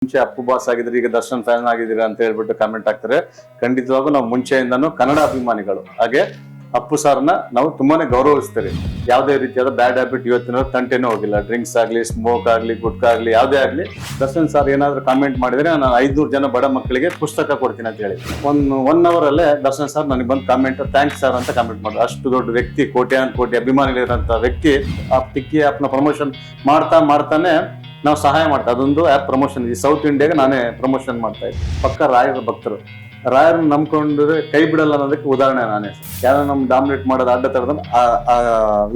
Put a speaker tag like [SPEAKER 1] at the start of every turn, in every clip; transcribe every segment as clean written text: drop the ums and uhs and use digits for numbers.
[SPEAKER 1] ಮುಂಚೆ ಅಪ್ಪು ಬಾಸ್ ಆಗಿದ್ರೆ ಈಗ ದರ್ಶನ್ ಫ್ಯಾನ್ ಆಗಿದ್ದೀರಾ ಅಂತ ಹೇಳ್ಬಿಟ್ಟು ಕಾಮೆಂಟ್ ಹಾಕ್ತಾರೆ. ಖಂಡಿತವಾಗೂ ನಾವು ಮುಂಚೆಯಿಂದನೂ ಕನ್ನಡ ಅಭಿಮಾನಿಗಳು. ಹಾಗೆ ಅಪ್ಪು ಸಾರ್ನ ನಾವು ತುಂಬಾನೇ ಗೌರವಿಸ್ತೀರಿ. ಯಾವುದೇ ರೀತಿಯಾದ ಬ್ಯಾಡ್ ಹ್ಯಾಬಿಟ್ ಇವತ್ತಿನ ತಂಟೆನೂ ಹೋಗಿಲ್ಲ. ಡ್ರಿಂಕ್ಸ್ ಆಗ್ಲಿ, ಸ್ಮೋಕ್ ಆಗ್ಲಿ, ಗುಟ್ಕಾ ಆಗ್ಲಿ, ಯಾವುದೇ ಆಗ್ಲಿ. ದರ್ಶನ್ ಸಾರ್ ಏನಾದ್ರು ಕಾಮೆಂಟ್ ಮಾಡಿದ್ರೆ ನಾನು 500 ಜನ ಬಡ ಮಕ್ಕಳಿಗೆ ಪುಸ್ತಕ ಕೊಡ್ತೀನಿ ಅಂತ ಹೇಳಿ ಒನ್ ಅವರ್ ಅಲ್ಲೇ ದರ್ಶನ್ ಸರ್ ನನಗೆ ಬಂದು ಕಾಮೆಂಟ್ ಥ್ಯಾಂಕ್ಸ್ ಸರ್ ಅಂತ ಕಾಮೆಂಟ್ ಮಾಡಿದ್ರು. ಅಷ್ಟು ದೊಡ್ಡ ವ್ಯಕ್ತಿ, ಕೋಟಿ ಅಭಿಮಾನಿಗಳಿರೋಂಥ ವ್ಯಕ್ತಿ ಆ ಟಿಕ್ಕಿ ಆ್ಯಪ್ನ ಪ್ರಮೋಷನ್ ಮಾಡ್ತಾನೆ ನಾವು ಸಹಾಯ ಮಾಡ್ತಾ. ಅದೊಂದು ಆ್ಯಪ್ ಪ್ರಮೋಷನ್ ಈ ಸೌತ್ ಇಂಡಿಯಾಗೆ ನಾನೇ ಪ್ರಮೋಷನ್ ಮಾಡ್ತಾ ಇದ್ದೆ. ಪಕ್ಕ ರಾಯರ ಭಕ್ತರು, ರಾಯರನ್ನ ನಂಬ್ಕೊಂಡ್ರೆ ಕೈ ಬಿಡಲ್ಲ ಅನ್ನೋದಕ್ಕೆ ಉದಾಹರಣೆ ನಾನೇ. ಯಾರೋ ನಮ್ ಡಾಮಿನೇಟ್ ಮಾಡೋದು ಅಡ್ಡ ತರದ ಆ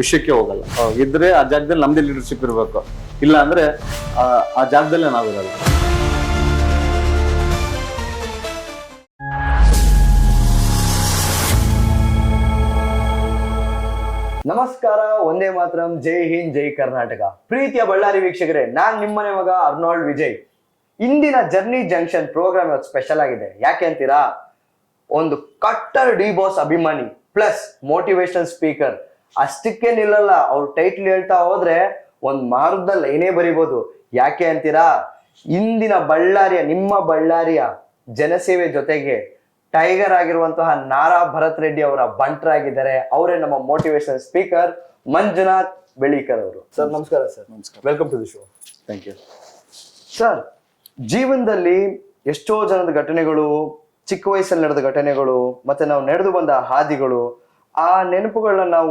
[SPEAKER 1] ವಿಷಯಕ್ಕೆ ಹೋಗಲ್ಲ. ಇದ್ರೆ ಆ ಜಾಗದಲ್ಲಿ ನಮ್ದೇ ಲೀಡರ್ಶಿಪ್ ಇರಬೇಕು, ಇಲ್ಲ ಅಂದ್ರೆ ಆ ಜಾಗದಲ್ಲೇ ನಾವಿರಲ್ಲ.
[SPEAKER 2] ನಮಸ್ಕಾರ, ಒಂದೇ ಮಾತರಂ, ಜೈ ಹಿಂದ್, ಜೈ ಕರ್ನಾಟಕ. ಪ್ರೀತಿಯ ಬಳ್ಳಾರಿ ವೀಕ್ಷಕರೇ, ನಾನ್ ನಿಮ್ಮನೆ ಮಗ ಅರ್ನಾಲ್ಡ್ ವಿಜಯ್. ಇಂದಿನ ಜರ್ನಿ ಜಂಕ್ಷನ್ ಪ್ರೋಗ್ರಾಮ್ ಇವತ್ತು ಸ್ಪೆಷಲ್ ಆಗಿದೆ. ಯಾಕೆ ಅಂತೀರಾ? ಒಂದು ಕಟ್ಟರ್ ಡಿ ಬಾಸ್ ಅಭಿಮಾನಿ ಪ್ಲಸ್ ಮೋಟಿವೇಶನಲ್ ಸ್ಪೀಕರ್. ಅಷ್ಟಕ್ಕೆ ನಿಲ್ಲಲ್ಲ, ಅವ್ರ ಟೈಟ್ಲ್ ಹೇಳ್ತಾ ಹೋದ್ರೆ ಒಂದ್ ಮಾರ್ಗದಲ್ಲಿ ಏನೇ ಬರಿಬೋದು. ಯಾಕೆ ಅಂತೀರಾ? ಇಂದಿನ ನಿಮ್ಮ ಬಳ್ಳಾರಿಯ ಜನಸೇವೆ ಜೊತೆಗೆ ಟೈಗರ್ ಆಗಿರುವಂತಹ ನಾರಾ ಭರತ್ ರೆಡ್ಡಿ ಅವರ ಬಂಟರಾಗಿದ್ದಾರೆ. ಅವರೇ ನಮ್ಮ ಮೋಟಿವೇಶನಲ್ ಸ್ಪೀಕರ್ ಮಂಜುನಾಥ್ ಬೆಳೀಕರ್ ಅವರು. ಸರ್ ನಮಸ್ಕಾರ. ಸರ್
[SPEAKER 1] ನಮಸ್ಕಾರ,
[SPEAKER 2] welcome to the show.
[SPEAKER 1] Thank you.
[SPEAKER 2] Sir, ಜೀವನದಲ್ಲಿ ಎಷ್ಟೋ ಜನದ ಘಟನೆಗಳು, ಚಿಕ್ಕ ವಯಸ್ಸಲ್ಲಿ ನಡೆದ ಘಟನೆಗಳು, ಮತ್ತೆ ನಾವು ನಡೆದು ಬಂದ ಹಾದಿಗಳು, ಆ ನೆನಪುಗಳನ್ನ ನಾವು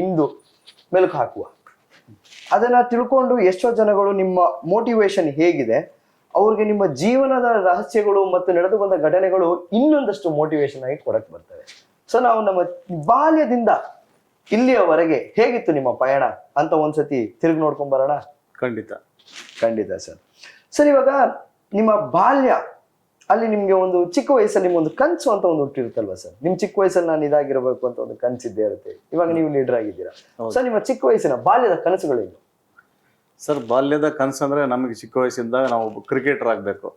[SPEAKER 2] ಇಂದು ಮೆಲುಕು ಹಾಕುವ. ಅದನ್ನ ತಿಳ್ಕೊಂಡು ಎಷ್ಟೋ ಜನಗಳು ನಿಮ್ಮ ಮೋಟಿವೇಶನ್ ಹೇಗಿದೆ, ಅವ್ರಿಗೆ ನಿಮ್ಮ ಜೀವನದ ರಹಸ್ಯಗಳು ಮತ್ತು ನಡೆದು ಬಂದ ಘಟನೆಗಳು ಇನ್ನೊಂದಷ್ಟು ಮೋಟಿವೇಶನ್ ಆಗಿ ಕೊಡಕ್ ಬರ್ತವೆ. ಸೊ ನಾವು ನಮ್ಮ ಬಾಲ್ಯದಿಂದ ಇಲ್ಲಿಯವರೆಗೆ ಹೇಗಿತ್ತು ನಿಮ್ಮ ಪಯಣ ಅಂತ ಒಂದ್ಸತಿ ತಿರುಗಿ ನೋಡ್ಕೊಂಡ್ ಬರೋಣ. ಖಂಡಿತ ಸರ್. ಸರ್, ಇವಾಗ ನಿಮ್ಮ ಬಾಲ್ಯ ಅಲ್ಲಿ ನಿಮ್ಗೆ ಒಂದು ಚಿಕ್ಕ ವಯಸ್ಸಲ್ಲಿ ನಿಮ್ಗೆ ಒಂದು ಕನ್ಸು ಅಂತ ಒಂದು ಹುಟ್ಟಿರುತ್ತಲ್ವಾ ಸರ್? ನಿಮ್ ಚಿಕ್ಕ ವಯಸ್ಸಲ್ಲಿ ನಾನು ಇದಾಗಿರ್ಬೇಕು ಅಂತ ಒಂದು ಕನ್ಸಿದ್ದೇ ಇರುತ್ತೆ. ಇವಾಗ ನೀವು ಲೀಡರ್ ಆಗಿದ್ದೀರಾ. ಸರ್, ನಿಮ್ಮ ಚಿಕ್ಕ ವಯಸ್ಸಿನ ಬಾಲ್ಯದ ಕನಸುಗಳೇನು?
[SPEAKER 1] ಸರ್, ಬಾಲ್ಯದ ಕನಸು ಅಂದ್ರೆ ನಮಗೆ ಚಿಕ್ಕ ವಯಸ್ಸಿಂದ ನಾವು ಕ್ರಿಕೆಟರ್ ಆಗಬೇಕು.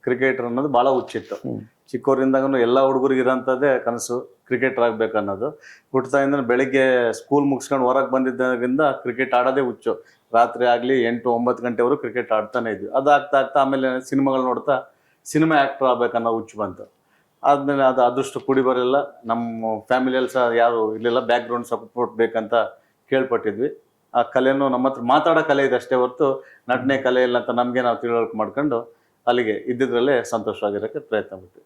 [SPEAKER 1] ಕ್ರಿಕೆಟರ್ ಅನ್ನೋದು ಭಾಳ ಹುಚ್ಚಿತ್ತು. ಚಿಕ್ಕವರಿಂದಾಗೂ ಎಲ್ಲ ಹುಡುಗರಿಗೆ ಇರೋಂಥದ್ದೇ ಕನಸು, ಕ್ರಿಕೆಟರ್ ಆಗ್ಬೇಕು ಅನ್ನೋದು. ಹುಟ್ಟದಾಗಿಂದ ಬೆಳಿಗ್ಗೆ ಸ್ಕೂಲ್ ಮುಗಿಸ್ಕೊಂಡು ಹೊರಗೆ ಬಂದಿದ್ದರಿಂದ ಕ್ರಿಕೆಟ್ ಆಡೋದೇ ಹುಚ್ಚು. ರಾತ್ರಿ ಆಗಲಿ 8-9 ಗಂಟೆವರೆಗೂ ಕ್ರಿಕೆಟ್ ಆಡ್ತಾನೆ ಇದ್ವಿ. ಅದು ಆಗ್ತಾ ಆಮೇಲೆ ಸಿನಿಮಾಗಳು ನೋಡ್ತಾ ಸಿನಿಮಾ ಆ್ಯಕ್ಟರ್ ಆಗ್ಬೇಕನ್ನೋ ಹುಚ್ಚು ಬಂತು. ಆದಮೇಲೆ ಅದು ಅದೃಷ್ಟ ಕೂಡಿ ಬರಲಿಲ್ಲ. ನಮ್ಮ ಫ್ಯಾಮಿಲಿಯಲ್ಲಿ ಸಹ ಯಾರು ಇರಲಿಲ್ಲ, ಬ್ಯಾಕ್ಗ್ರೌಂಡ್ ಸಪೋರ್ಟ್ ಬೇಕಂತ ಕೇಳ್ಪಟ್ಟಿದ್ವಿ. ಆ ಕಲೆನೂ ನಮ್ಮ ಹತ್ರ ಮಾತಾಡೋ ಕಲೆ ಇದೆ ಅಷ್ಟೇ ಹೊರತು ನಟನೆ ಕಲೆ ಇಲ್ಲ ಅಂತ ನಮಗೆ ನಾವು ತಿಳುವಳಿಕೆ ಮಾಡ್ಕೊಂಡು ಅಲ್ಲಿಗೆ ಇದ್ದಿದ್ರಲ್ಲೇ ಸಂತೋಷವಾಗಿರೋಕ್ಕೆ ಪ್ರಯತ್ನ ಪಡ್ತೀವಿ.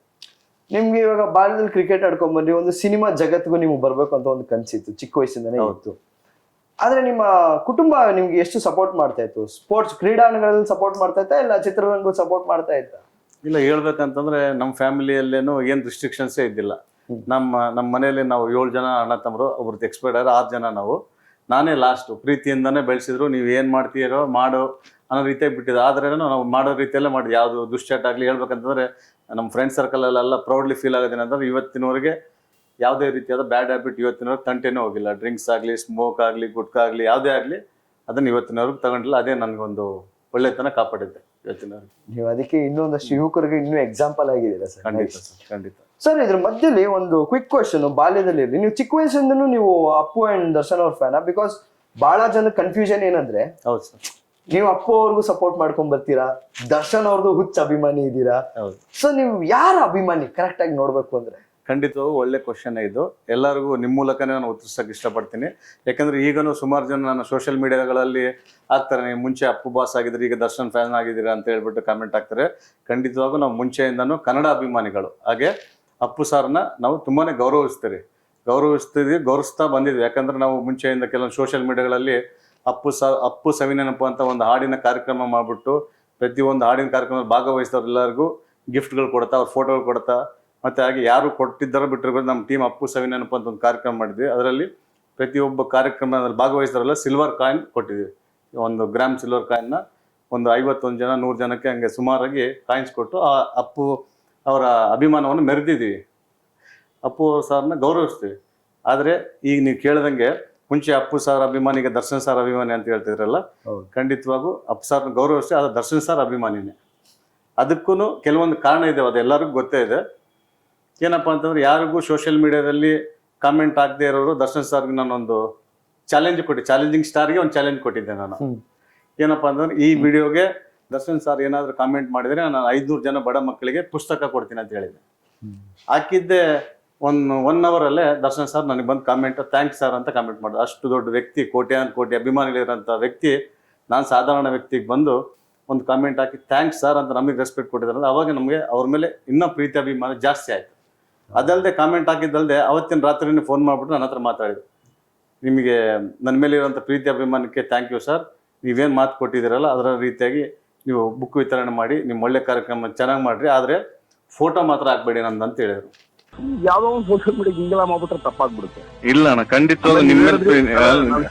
[SPEAKER 2] ನಿಮ್ಗೆ ಇವಾಗ ಬಾಲ್ಯದಲ್ಲಿ ಕ್ರಿಕೆಟ್ ಆಡ್ಕೊಂಡ್ ಬಂದ್ರಿ, ಒಂದು ಸಿನಿಮಾ ಜಗತ್ತಿಗೂ ನಿಮ್ಗೆ ಬರ್ಬೇಕು ಅಂತ ಒಂದು ಕನ್ಸಿತ್ತು, ಚಿಕ್ಕ ವಯಸ್ಸಿಂದನೇ ಇತ್ತು. ಆದ್ರೆ ನಿಮ್ಮ ಕುಟುಂಬ ನಿಮ್ಗೆ ಎಷ್ಟು ಸಪೋರ್ಟ್ ಮಾಡ್ತಾ ಇತ್ತು? ಸ್ಪೋರ್ಟ್ಸ್ ಕ್ರೀಡಾಂಗಣಗಳಲ್ಲಿ ಸಪೋರ್ಟ್ ಮಾಡ್ತಾ ಇತ್ತಾ, ಇಲ್ಲ ಚಿತ್ರರಂಗ ಸಪೋರ್ಟ್ ಮಾಡ್ತಾ ಇತ್ತಾ?
[SPEAKER 1] ಇಲ್ಲ, ಹೇಳ್ಬೇಕಂತಂದ್ರೆ ನಮ್ಮ ಫ್ಯಾಮಿಲಿಯಲ್ಲೇನು ಏನು ರಿಸ್ಟ್ರಿಕ್ಷನ್ಸೇ ಇದ್ದಿಲ್ಲ. ನಮ್ಮ ಮನೆಯಲ್ಲಿ ನಾವು 7 ಜನ ಅಣ್ಣ ತಮ್ಮರು, ಒಬ್ರದ್ದು ಎಕ್ಸ್ಪೈರ್ಡ್ ಆದ್ರೆ 6 ಜನ ನಾವು. ನಾನೇ ಲಾಸ್ಟು. ಪ್ರೀತಿಯಿಂದನೇ ಬೆಳೆಸಿದ್ರು. ನೀವು ಏನು ಮಾಡ್ತೀರೋ ಮಾಡು ಅನ್ನೋ ರೀತಿಯಾಗಿ ಬಿಟ್ಟಿದ್ದು. ಆದ್ರೆ ನಾವು ಮಾಡೋ ರೀತಿಯಲ್ಲೇ ಮಾಡಿದ್ವಿ. ಯಾವುದು ದುಶ್ಚಟ ಆಗಲಿ ಹೇಳ್ಬೇಕಂತಂದ್ರೆ ನಮ್ಮ ಫ್ರೆಂಡ್ ಸರ್ಕಲಲ್ಲೆಲ್ಲ ಪ್ರೌಡ್ಲಿ ಫೀಲ್ ಆಗೋದೇನಂದ್ರೆ ಇವತ್ತಿನವರೆಗೆ ಯಾವುದೇ ರೀತಿಯಾದ ಬ್ಯಾಡ್ ಹ್ಯಾಬಿಟ್ ಇವತ್ತಿನವರೆಗೆ ತಂಟೆನೂ ಹೋಗಿಲ್ಲ. ಡ್ರಿಂಕ್ಸ್ ಆಗಲಿ, ಸ್ಮೋಕ್ ಆಗಲಿ, ಗುಟ್ಕಾ ಆಗಲಿ, ಯಾವುದೇ ಆಗಲಿ ಅದನ್ನು ಇವತ್ತಿನವ್ರಿಗೆ ತಗೊಂಡಿಲ್ಲ. ಅದೇ ನನಗೊಂದು ಒಳ್ಳೆತನ ಕಾಪಾಡಿದ್ದೆ ಇವತ್ತಿನವ್ರಿಗೆ.
[SPEAKER 2] ನೀವು ಅದಕ್ಕೆ ಇನ್ನೊಂದಷ್ಟು ಯುವಕರಿಗೆ ಇನ್ನೂ ಎಕ್ಸಾಂಪಲ್ ಆಗಿದ್ದೀರಾ ಸರ್.
[SPEAKER 1] ಖಂಡಿತ.
[SPEAKER 2] ಸರ್, ಇದ್ರ ಮಧ್ಯದಲ್ಲಿ ಒಂದು ಕ್ವಿಕ್ ಕ್ವಶನ್. ಬಾಲ್ಯದಲ್ಲಿ ನೀವು ಚಿಕ್ಕ ವಯಸ್ಸಿಂದನೂ ನೀವು ಅಪ್ಪು ಅಂಡ್ ದರ್ಶನ್ ಅವ್ರ ಫ್ಯಾನ? ಬಿಕಾಸ್ ಬಹಳ ಜನ ಕನ್ಫ್ಯೂಷನ್ ಏನಂದ್ರೆ,
[SPEAKER 1] ಹೌದು ಸರ್,
[SPEAKER 2] ನೀವು ಅಪ್ಪು ಅವ್ರಿಗೂ ಸಪೋರ್ಟ್ ಮಾಡ್ಕೊಂಡ್ ಬರ್ತೀರಾ, ದರ್ಶನ್ ಅವ್ರದ್ದು ಹುಚ್ಚ ಅಭಿಮಾನಿ ಇದ್ದೀರಾ.
[SPEAKER 1] ಹೌದು.
[SPEAKER 2] ಸೊ ನೀವು ಯಾರ ಅಭಿಮಾನಿ ಕರೆಕ್ಟ್ ಆಗಿ ನೋಡ್ಬೇಕು ಅಂದ್ರೆ?
[SPEAKER 1] ಖಂಡಿತವಾಗೂ ಒಳ್ಳೆ ಕ್ವಶನ್ ಇದು. ಎಲ್ಲರಿಗೂ ನಿಮ್ಮ ಮೂಲಕನೇ ನಾನು ಉತ್ತರಿಸೋಕೆ ಇಷ್ಟಪಡ್ತೀನಿ. ಯಾಕಂದ್ರೆ ಈಗನೂ ಸುಮಾರು ಜನ ನಾನು ಸೋಷಿಯಲ್ ಮೀಡಿಯಾಗಳಲ್ಲಿ ಹಾಕ್ತಾರೆ, ನೀವು ಮುಂಚೆ ಅಪ್ಪು ಬಾಸ್ ಆಗಿದ್ರೆ ಈಗ ದರ್ಶನ್ ಫ್ಯಾನ್ ಆಗಿದ್ದೀರಾ ಅಂತ ಹೇಳ್ಬಿಟ್ಟು ಕಾಮೆಂಟ್ ಹಾಕ್ತಾರೆ. ಖಂಡಿತವಾಗೂ ನಾವು ಮುಂಚೆಯಿಂದನೂ ಕನ್ನಡ ಅಭಿಮಾನಿಗಳು. ಹಾಗೆ ಅಪ್ಪು ಸಾರ್ನ ನಾವು ತುಂಬಾನೇ ಗೌರವಿಸ್ತಾ ಬಂದಿದ್ವಿ. ಯಾಕಂದ್ರೆ ನಾವು ಮುಂಚೆಯಿಂದ ಕೆಲವೊಂದು ಸೋಷಿಯಲ್ ಮೀಡಿಯಾಗಳಲ್ಲಿ ಅಪ್ಪು ಸವಿನೆನಪು ಅಂತ ಒಂದು ಹಾಡಿನ ಕಾರ್ಯಕ್ರಮ ಮಾಡಿಬಿಟ್ಟು ಪ್ರತಿಯೊಂದು ಹಾಡಿನ ಕಾರ್ಯಕ್ರಮದಲ್ಲಿ ಭಾಗವಹಿಸಿದವ್ರು ಎಲ್ಲರಿಗೂ ಗಿಫ್ಟ್ಗಳು ಕೊಡ್ತಾ, ಅವ್ರ ಫೋಟೋಗಳು ಕೊಡ್ತಾ, ಮತ್ತೆ ಹಾಗೆ ಯಾರು ಕೊಟ್ಟಿದ್ದಾರೋ ಬಿಟ್ಟಿರ್ಬೋದು, ನಮ್ಮ ಟೀಮ್ ಅಪ್ಪು ಸವಿನೆನಪು ಅಂತ ಒಂದು ಕಾರ್ಯಕ್ರಮ ಮಾಡಿದ್ವಿ. ಅದರಲ್ಲಿ ಪ್ರತಿಯೊಬ್ಬ ಕಾರ್ಯಕ್ರಮದಲ್ಲಿ ಭಾಗವಹಿಸಿದವರೆಲ್ಲ ಸಿಲ್ವರ್ ಕಾಯಿನ್ ಕೊಟ್ಟಿದ್ವಿ. 1 ಗ್ರಾಮ್ ಸಿಲ್ವರ್ ಕಾಯಿನ್ನ ಒಂದು 51 ಜನ 100 ಜನಕ್ಕೆ ಹಂಗೆ ಸುಮಾರಾಗಿ ಕಾಯಿನ್ಸ್ ಕೊಟ್ಟು ಆ ಅಪ್ಪು ಅವರ ಅಭಿಮಾನವನ್ನು ಮೆರೆದಿದ್ದೀವಿ. ಅಪ್ಪು ಸಾರ್ನ ಗೌರವಿಸ್ತೀವಿ. ಆದರೆ ಈಗ ನೀವು ಕೇಳ್ದಂಗೆ ಮುಂಚೆ ಅಪ್ಪು ಸಾರ್ ಅಭಿಮಾನಿ, ಈಗ ದರ್ಶನ್ ಸಾರ್ ಅಭಿಮಾನಿ ಅಂತ ಹೇಳ್ತಿದ್ರಲ್ಲ, ಖಂಡಿತವಾಗೂ ಅಪ್ಪು ಸಾರ್ನ ಗೌರವಿಸ್ತೀವಿ. ಆದರೆ ದರ್ಶನ್ ಸಾರ್ ಅಭಿಮಾನಿನೇ. ಅದಕ್ಕೂ ಕೆಲವೊಂದು ಕಾರಣ ಇದೆ, ಅದು ಎಲ್ಲರಿಗೂ ಗೊತ್ತೇ ಇದೆ. ಏನಪ್ಪ ಅಂತಂದ್ರೆ, ಯಾರಿಗೂ ಸೋಷಿಯಲ್ ಮೀಡಿಯಾದಲ್ಲಿ ಕಾಮೆಂಟ್ ಆಗದೆ ಇರೋರು ದರ್ಶನ್ ಸಾರ್ಗೆ ನಾನೊಂದು ಚಾಲೆಂಜಿಂಗ್ ಸ್ಟಾರ್ಗೆ ಒಂದು ಚಾಲೆಂಜ್ ಕೊಟ್ಟಿದ್ದೆ ನಾನು. ಏನಪ್ಪ ಅಂತಂದ್ರೆ, ಈ ವಿಡಿಯೋಗೆ ದರ್ಶನ್ ಸರ್ ಏನಾದ್ರು ಕಾಮೆಂಟ್ ಮಾಡಿದ್ರೆ ನಾನು 500 ಜನ ಬಡ ಮಕ್ಕಳಿಗೆ ಪುಸ್ತಕ ಕೊಡ್ತೀನಿ ಅಂತ ಹೇಳಿದೆ. ಹಾಕಿದ್ದೆ 1 ಅವರಲ್ಲೇ ದರ್ಶನ್ ಸರ್ ನನಗೆ ಬಂದು ಕಾಮೆಂಟ್ ಥ್ಯಾಂಕ್ಸ್ ಸರ್ ಅಂತ ಕಾಮೆಂಟ್ ಮಾಡಿದ್ರು. ಅಷ್ಟು ದೊಡ್ಡ ವ್ಯಕ್ತಿ, ಕೋಟಿ ಅಭಿಮಾನಿಗಳಿರೋಂಥ ವ್ಯಕ್ತಿ, ನಾನು ಸಾಧಾರಣ ವ್ಯಕ್ತಿಗೆ ಬಂದು ಒಂದು ಕಾಮೆಂಟ್ ಹಾಕಿ ಥ್ಯಾಂಕ್ಸ್ ಸರ್ ಅಂತ ನಮಗೆ ರೆಸ್ಪೆಕ್ಟ್ ಕೊಟ್ಟಿದ್ದಾರೆ. ಅವಾಗ ನಮಗೆ ಅವ್ರ ಮೇಲೆ ಇನ್ನೂ ಪ್ರೀತಿ ಅಭಿಮಾನ ಜಾಸ್ತಿ ಆಯಿತು. ಅದಲ್ಲದೆ ಕಾಮೆಂಟ್ ಹಾಕಿದ್ದಲ್ಲದೆ ಅವತ್ತಿನ ರಾತ್ರಿನೇ ಫೋನ್ ಮಾಡಿಬಿಟ್ಟು ನನ್ನ ಹತ್ರ ಮಾತಾಡಿದ್ರು. ನಿಮಗೆ ನನ್ನ ಮೇಲೆ ಇರೋಂಥ ಪ್ರೀತಿ ಅಭಿಮಾನಕ್ಕೆ ಥ್ಯಾಂಕ್ ಯು ಸರ್, ನೀವೇನು ಮಾತು ಕೊಟ್ಟಿದ್ದೀರಲ್ಲ ಅದರ ರೀತಿಯಾಗಿ ನೀವು ಬುಕ್ ವಿತರಣೆ ಮಾಡಿ, ನಿಮ್ಮ ಒಳ್ಳೆ ಕಾರ್ಯಕ್ರಮ ಚೆನ್ನಾಗಿ ಮಾಡಿರಿ, ಆದರೆ ಫೋಟೋ ಮಾತ್ರ ಹಾಕ್ಬೇಡಿ ನಂದು ಅಂತ ಹೇಳಿದರು.
[SPEAKER 3] ಯಾವ್ದೋ ಒಂದು ಸೋಷಿಯಲ್ ಮೀಡಿಯಾ ಹಿಂಗೆಲ್ಲ ಮಾಡ್ಬಿಟ್ರೆ ತಪ್ಪಾಗ್ಬಿಡುತ್ತೆ.
[SPEAKER 1] ಇಲ್ಲ ಅಣ್ಣ, ಖಂಡಿತ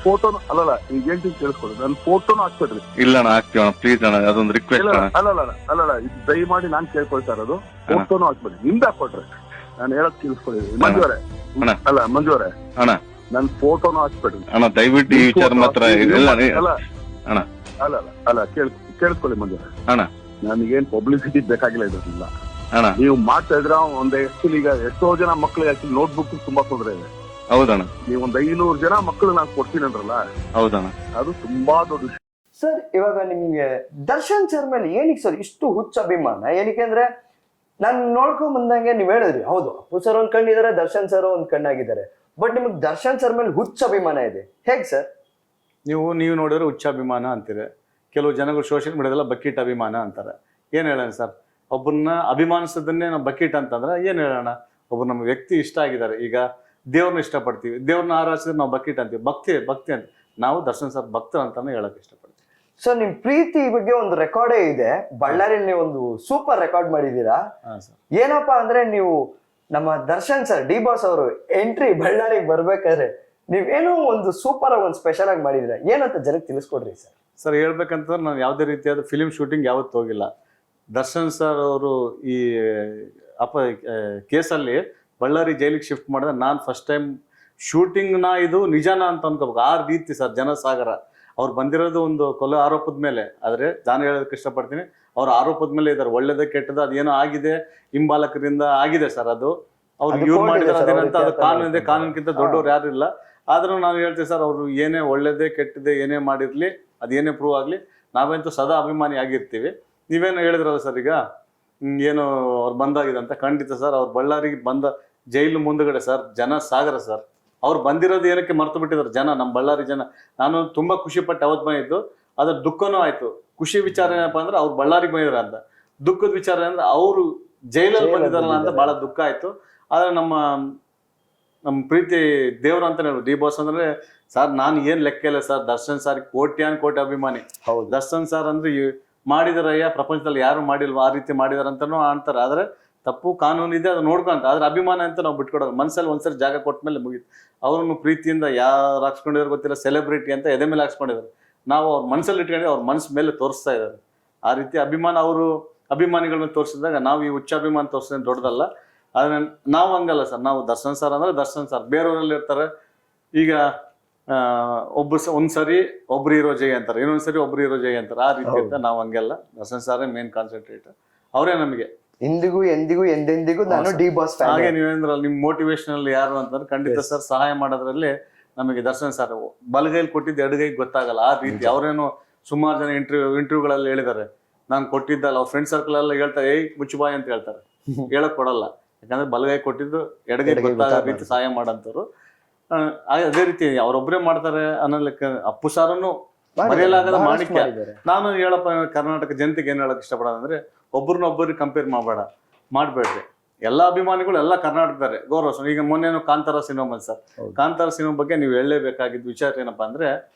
[SPEAKER 3] ಫೋಟೋ ಅಲ್ಲಲ್ಲ, ಈಗ ಹೇಳ್ತೀನಿ ಕೇಳಿಸ್ಕೊಳ್ಳಿ, ನನ್ನ ಫೋಟೋನು ಹಾಕ್ಬಿಡ್ರಿ.
[SPEAKER 1] ಇಲ್ಲ ಅಣ್ಣ, ಹಾಕ್ತೀವಿ ಪ್ಲೀಸ್ ಅಣ್ಣ, ಅದೊಂದು ರಿಕ್ವೆಸ್ಟ್.
[SPEAKER 3] ಅಲ್ಲಲ್ಲ ಇದು ದಯಮಾಡಿ ನಾನು ಕೇಳ್ಕೊಳ್ತಾ ಇರೋದು, ಫೋಟೋನು ಹಾಕ್ಬಿಡಿ. ನಿಮ್ದು ಹಾಕೊಟ್ರೆ ನಾನು ಹೇಳಕ್ ಕೇಳಿಸ್ಕೊಳ್ಳಿ. ಮಂಜುವರೆ ಅಲ್ಲ, ಮಂಜುವರೆ
[SPEAKER 1] ಅಣ್ಣ,
[SPEAKER 3] ನನ್ನ ಫೋಟೋನು ಹಾಕ್ಬಿಡ್ರಿ
[SPEAKER 1] ಅಣ್ಣ, ದಯವಿಟ್ಟು ಈ ವಿಚಾರ ಮಾತ್ರ
[SPEAKER 3] ಅಲ್ಲ ಅಲ್ಲ ಕೇಳಿಸ್ಕೊಳ್ಳಿ ಮಂಜುವರೆ
[SPEAKER 1] ಅಣ್ಣ,
[SPEAKER 3] ನನಗೇನ್ ಪಬ್ಲಿಸಿಟಿ ಬೇಕಾಗಿಲ್ಲ ಇದ್ರಲ್ಲ.
[SPEAKER 1] ಅಣ್ಣ
[SPEAKER 3] ನೀವು ಮಾಡ್ತಾ ಇದ್ರ ಒಂದು ಆಕ್ಚುಲಿ ಈಗ ಎಷ್ಟೋ ಜನ ಮಕ್ಕಳಿಗೆ ಆಕ್ಚುಲಿ ನೋಟ್ಬುಕ್ ತುಂಬಾ ತೊಂದರೆ ಇದೆ.
[SPEAKER 1] ಹೌದಣ್ಣ,
[SPEAKER 3] ನೀವು ಒಂದು 500 ಜನ ಮಕ್ಕಳು ನಾನು ಕೊಡ್ತೀನಿ ಅಂದ್ರಲ್ಲ,
[SPEAKER 1] ಹೌದಣ್ಣ,
[SPEAKER 3] ಅದು ತುಂಬಾ ದೊಡ್ಡ ವಿಷಯ.
[SPEAKER 2] ಸರ್, ಇವಾಗ ನಿಮ್ಗೆ ದರ್ಶನ್ ಸರ್ ಮೇಲೆ ಏನಕ್ಕೆ ಸರ್ ಇಷ್ಟು ಹುಚ್ಚ ಅಭಿಮಾನ? ಏನಕ್ಕೆ ಅಂದ್ರೆ ನಾನು ನೋಡ್ಕೊಂಡ್ ಬಂದಂಗೆ ನೀವ್ ಹೇಳಿದ್ರಿ, ಹೌದು ಅಪ್ಪು ಸರ್ ಒಂದ್ ಕಣ್ಣಿದ್ದಾರೆ, ದರ್ಶನ್ ಸರ್ ಒಂದ್ ಕಣ್ಣಾಗಿದ್ದಾರೆ, ಬಟ್ ನಿಮ್ಗೆ ದರ್ಶನ್ ಸರ್ ಮೇಲೆ ಹುಚ್ಚ ಅಭಿಮಾನ ಇದೆ, ಹೇಗ್ ಸರ್? ನೀವು
[SPEAKER 1] ನೋಡಿದ್ರೆ ಹುಚ್ಚ ಅಭಿಮಾನ ಅಂತೀರಿ, ಕೆಲವು ಜನಗಳು ಸೋಷಿಯಲ್ ಮೀಡಿಯಾದಲ್ಲ ಬಕೀಟ್ ಅಭಿಮಾನ ಅಂತಾರೆ. ಏನ್ ಹೇಳೋಣ ಸರ್, ಒಬ್ಬರನ್ನ ಅಭಿಮಾನಿಸೋದನ್ನೇ ನಾವು ಬಕೀಟ್ ಅಂತಂದ್ರೆ ಏನ್ ಹೇಳೋಣ? ಒಬ್ಬರು ನಮ್ಮ ವ್ಯಕ್ತಿ ಇಷ್ಟ ಆಗಿದ್ದಾರೆ, ಈಗ ದೇವ್ರನ್ನ ಇಷ್ಟಪಡ್ತೀವಿ, ದೇವ್ರನ್ನ ಆರಾಧಿಸಿದ್ರೆ ನಾವು ಬಕೀಟ್ ಅಂತೀವಿ, ಭಕ್ತಿ ಅಂತ. ನಾವು ದರ್ಶನ್ ಸರ್ ಭಕ್ತರು ಅಂತಾನೆ ಹೇಳಕ್ ಇಷ್ಟಪಡ್ತೀವಿ.
[SPEAKER 2] ಸರ್, ನಿಮ್ ಪ್ರೀತಿ ಬಗ್ಗೆ ಒಂದು ರೆಕಾರ್ಡೇ ಇದೆ, ಬಳ್ಳಾರಿಯಲ್ಲಿ ನೀವು ಒಂದು ಸೂಪರ್ ರೆಕಾರ್ಡ್ ಮಾಡಿದೀರಾ. ಏನಪ್ಪಾ ಅಂದ್ರೆ, ನೀವು ನಮ್ಮ ದರ್ಶನ್ ಸರ್ ಡಿ ಬಾಸ್ ಅವರು ಎಂಟ್ರಿ ಬಳ್ಳಾರಿಗೆ ಬರ್ಬೇಕಾದ್ರೆ ನೀವೇನೋ ಒಂದು ಸೂಪರ್ ಆಗಿ ಒಂದು ಸ್ಪೆಷಲ್ ಆಗಿ ಮಾಡಿದಿರ, ಏನಂತ ಜನಕ್ಕೆ ತಿಳಿಸ್ಕೊಡ್ರಿ ಸರ್.
[SPEAKER 1] ಸರ್, ಹೇಳ್ಬೇಕಂತಂದ್ರೆ ನಾನು ಯಾವುದೇ ರೀತಿಯಾದ ಫಿಲಿಂ ಶೂಟಿಂಗ್ ಯಾವತ್ತೂ ಹೋಗಿಲ್ಲ. ದರ್ಶನ್ ಸರ್ ಅವರು ಈ ಕೇಸಲ್ಲಿ ಬಳ್ಳಾರಿ ಜೈಲಿಗೆ ಶಿಫ್ಟ್ ಮಾಡಿದ್ರೆ ನಾನು ಫಸ್ಟ್ ಟೈಮ್ ಶೂಟಿಂಗ್ನ ಇದು ನಿಜಾನ ಅಂತ ಅನ್ಕೋಬೇಕು. ಆ ರೀತಿ ಸರ್ ಜನಸಾಗರ ಅವ್ರು ಬಂದಿರೋದು ಒಂದು ಕೊಲೆ ಆರೋಪದ ಮೇಲೆ, ಆದರೆ ನಾನು ಹೇಳೋದಕ್ಕೆ ಇಷ್ಟಪಡ್ತೀನಿ, ಅವ್ರ ಆರೋಪದ ಮೇಲೆ ಇದ್ದಾರೆ. ಒಳ್ಳೇದೇ ಕೆಟ್ಟದ ಅದೇನೋ ಆಗಿದೆ, ಹಿಂಬಾಲಕರಿಂದ ಆಗಿದೆ ಸರ್. ಅದು ಅವ್ರು ಇವ್ರು ಮಾಡಿದಾರೆ ಅದೇನಂತ, ಅದು ಕಾನೂನಿದೆ, ಕಾನೂನಿಗಿಂತ ದೊಡ್ಡವ್ರು ಯಾರು ಇಲ್ಲ. ಆದ್ರೂ ನಾನು ಹೇಳ್ತೀನಿ ಸರ್, ಅವರು ಏನೇ ಒಳ್ಳೇದೇ ಕೆಟ್ಟದೆ ಏನೇ ಮಾಡಿರ್ಲಿ, ಅದೇನೇ ಪ್ರೂವ್ ಆಗಲಿ, ನಾವಂತೂ ಸದಾ ಅಭಿಮಾನಿ ಆಗಿರ್ತೀವಿ. ನೀವೇನು ಹೇಳಿದ್ರಲ್ಲ ಸರ್, ಈಗ ಏನು ಅವ್ರು ಬಂದಾಗಿದೆ ಅಂತ, ಖಂಡಿತ ಸರ್. ಅವ್ರು ಬಳ್ಳಾರಿಗೆ ಬಂದ ಜೈಲು ಮುಂದುಗಡೆ ಸರ್ ಜನ ಸಾಗರ ಸರ್. ಅವ್ರು ಬಂದಿರೋದು ಏನಕ್ಕೆ ಮರ್ತು ಬಿಟ್ಟಿದ್ದಾರೆ ಜನ, ನಮ್ಮ ಬಳ್ಳಾರಿ ಜನ. ನಾನು ತುಂಬಾ ಖುಷಿ ಪಟ್ಟೆ ಅವತ್ತು ಬಂದಿದ್ದು. ಅದ್ರ ದುಃಖನೂ ಆಯ್ತು. ಖುಷಿ ವಿಚಾರ ಏನಪ್ಪಾ ಅಂದ್ರೆ ಅವ್ರು ಬಳ್ಳಾರಿಗೆ ಬಂದಿದ್ರ ಅಂತ, ದುಃಖದ ವಿಚಾರ ಅಂದ್ರೆ ಅವರು ಜೈಲಲ್ಲಿ ಬಂದಿದಾರಲ್ಲ ಅಂತ ಬಹಳ ದುಃಖ ಆಯ್ತು. ಆದ್ರೆ ನಮ್ಮ ಪ್ರೀತಿ ದೇವ್ರ ಅಂತಾನೆ ಹೇಳೋದು. ಡಿ ಬಾಸ್ ಅಂದ್ರೆ ಸರ್, ನಾನು ಏನ್ ಲೆಕ್ಕ ಇಲ್ಲ ಸರ್, ದರ್ಶನ್ ಸರ್ ಕೋಟಿ ಅಭಿಮಾನಿ. ದರ್ಶನ್ ಸರ್ ಅಂದ್ರೆ ಮಾಡಿದಾರಯ್ಯ, ಪ್ರಪಂಚದಲ್ಲಿ ಯಾರು ಮಾಡಿಲ್ವಾ, ಆ ರೀತಿ ಮಾಡಿದಾರಂತನೂ ಅಂತಾರೆ. ಆದ್ರೆ ತಪ್ಪು ಕಾನೂನು ಇದೆ, ಅದು ನೋಡ್ಕೊಂತ. ಆದ್ರೆ ಅಭಿಮಾನ ಅಂತ ನಾವು ಬಿಟ್ಕೊಡೋದು. ಮನ್ಸಲ್ಲಿ ಒಂದ್ಸರಿ ಜಾಗ ಕೊಟ್ಟ ಮೇಲೆ ಮುಗೀತು. ಅವ್ರನ್ನು ಪ್ರೀತಿಯಿಂದ ಯಾರು ಹಾಕ್ಸ್ಕೊಂಡಿದಾರೆ ಗೊತ್ತಿಲ್ಲ, ಸೆಲೆಬ್ರಿಟಿ ಅಂತ ಎದೆ ಮೇಲೆ ಹಾಕ್ಸ್ಕೊಂಡಿದ್ದಾರೆ. ನಾವು ಅವ್ರ ಮನ್ಸಲ್ಲಿ ಇಟ್ಕೊಂಡು ಅವ್ರ ಮನ್ಸ್ ಮೇಲೆ ತೋರಿಸ್ತಾ ಇದ್ದಾರೆ. ಆ ರೀತಿ ಅಭಿಮಾನ ಅವರು ಅಭಿಮಾನಿಗಳನ್ನ ತೋರಿಸಿದಾಗ ನಾವು ಈ ಹುಚ್ಚ ಅಭಿಮಾನ ತೋರಿಸಿದ್ರೆ ದೊಡ್ಡದಲ್ಲ. ಆದ್ರೆ ನಾವು ಹಂಗಲ್ಲ ಸರ್, ನಾವು ದರ್ಶನ್ ಸರ್ ಅಂದ್ರೆ ದರ್ಶನ್ ಸರ್. ಬೇರೆಯವರಲ್ಲಿ ಇರ್ತಾರೆ, ಈಗ ಒಂದ್ಸರಿ ಒಬ್ರು ಹೀರೋ ಜೈ ಅಂತಾರೆ, ಇನ್ನೊಂದ್ಸರಿ ಒಬ್ರು ಹೀರೋ ಜೈ ಅಂತಾರೆ. ಆ ರೀತಿ ಅಂತ ನಾವು ಹಂಗೆಲ್ಲ. ದರ್ಶನ್ ಸಾರೇ ಮೇನ್ ಕಾನ್ಸಂಟ್ರೇಟ್, ಅವರೇ ನಮಗೆ
[SPEAKER 2] ಇಂದಿಗೂ ಎಂದಿಗೂ ಎಂದೆಂದಿಗೂ ನಾನು ಡಿ ಬಾಸ್ ಫ್ಯಾನ್.
[SPEAKER 1] ಹಾಗೆ ನೀವೇಂದ್ರಲ್ಲ ನಿಮ್ ಮೋಟಿವೇಶನಲ್ ಯಾರು ಅಂತಂದ್ರೆ ಖಂಡಿತ ಸರ್ ಸಹಾಯ ಮಾಡೋದ್ರಲ್ಲಿ ನಮಗೆ ದರ್ಶನ್ ಸರ್ ಬಲಗೈಲಿ ಕೊಟ್ಟಿದ್ದು ಎಡಗೈಗೆ ಗೊತ್ತಾಗಲ್ಲ. ಆ ರೀತಿ ಅವರೇನು ಸುಮಾರು ಜನ ಇಂಟರ್ವ್ಯೂಗಳಲ್ಲಿ ಹೇಳಿದ್ದಾರೆ, ನಾನು ಕೊಟ್ಟಿದ್ದಲ್ಲ. ಅವ್ರ ಫ್ರೆಂಡ್ ಸರ್ಕಲ್ ಎಲ್ಲ ಹೇಳ್ತಾರೆ, ಏಯ್ ಮುಚ್ಚುಬಾಯ್ ಅಂತ ಹೇಳ್ತಾರೆ, ಹೇಳಕ್ ಕೊಡಲ್ಲ. ಯಾಕಂದ್ರೆ ಬಲಗೈ ಕೊಟ್ಟಿದ್ದು ಎಡಗೈ ಗೊತ್ತಾಗೋ ರೀತಿ ಸಹಾಯ ಮಾಡಂತವ್ರು. ಅದೇ ರೀತಿ ಅವ್ರೊಬ್ಬರೇ ಮಾಡ್ತಾರೆ ಅನ್ನೋ ಲೆಕ್ಕ. ಅಪ್ಪು ಸಾರನ್ನು ಮರೆಯಲಾಗದ ಮಾಣಿಕ್ಯ. ನಾನು ಹೇಳಪ್ಪ ಕರ್ನಾಟಕ ಜನತೆಗೆ ಏನ್ ಹೇಳಕ್ ಇಷ್ಟಪಡೋದಂದ್ರೆ, ಒಬ್ಬರನ್ನೊಬ್ಬರಿಗೆ ಕಂಪೇರ್ ಮಾಡಬೇಡ್ರಿ. ಎಲ್ಲಾ ಅಭಿಮಾನಿಗಳು ಎಲ್ಲ ಕರ್ನಾಟಕದಾರೆ ಗೌರವ. ಈಗ ಮೊನ್ನೆನೋ Kantara cinema sir, Kantara cinema ಬಗ್ಗೆ ನೀವು ಹೇಳಲೇಬೇಕಾಗಿದ್ದ ವಿಚಾರ ಏನಪ್ಪಾ ಅಂದ್ರೆ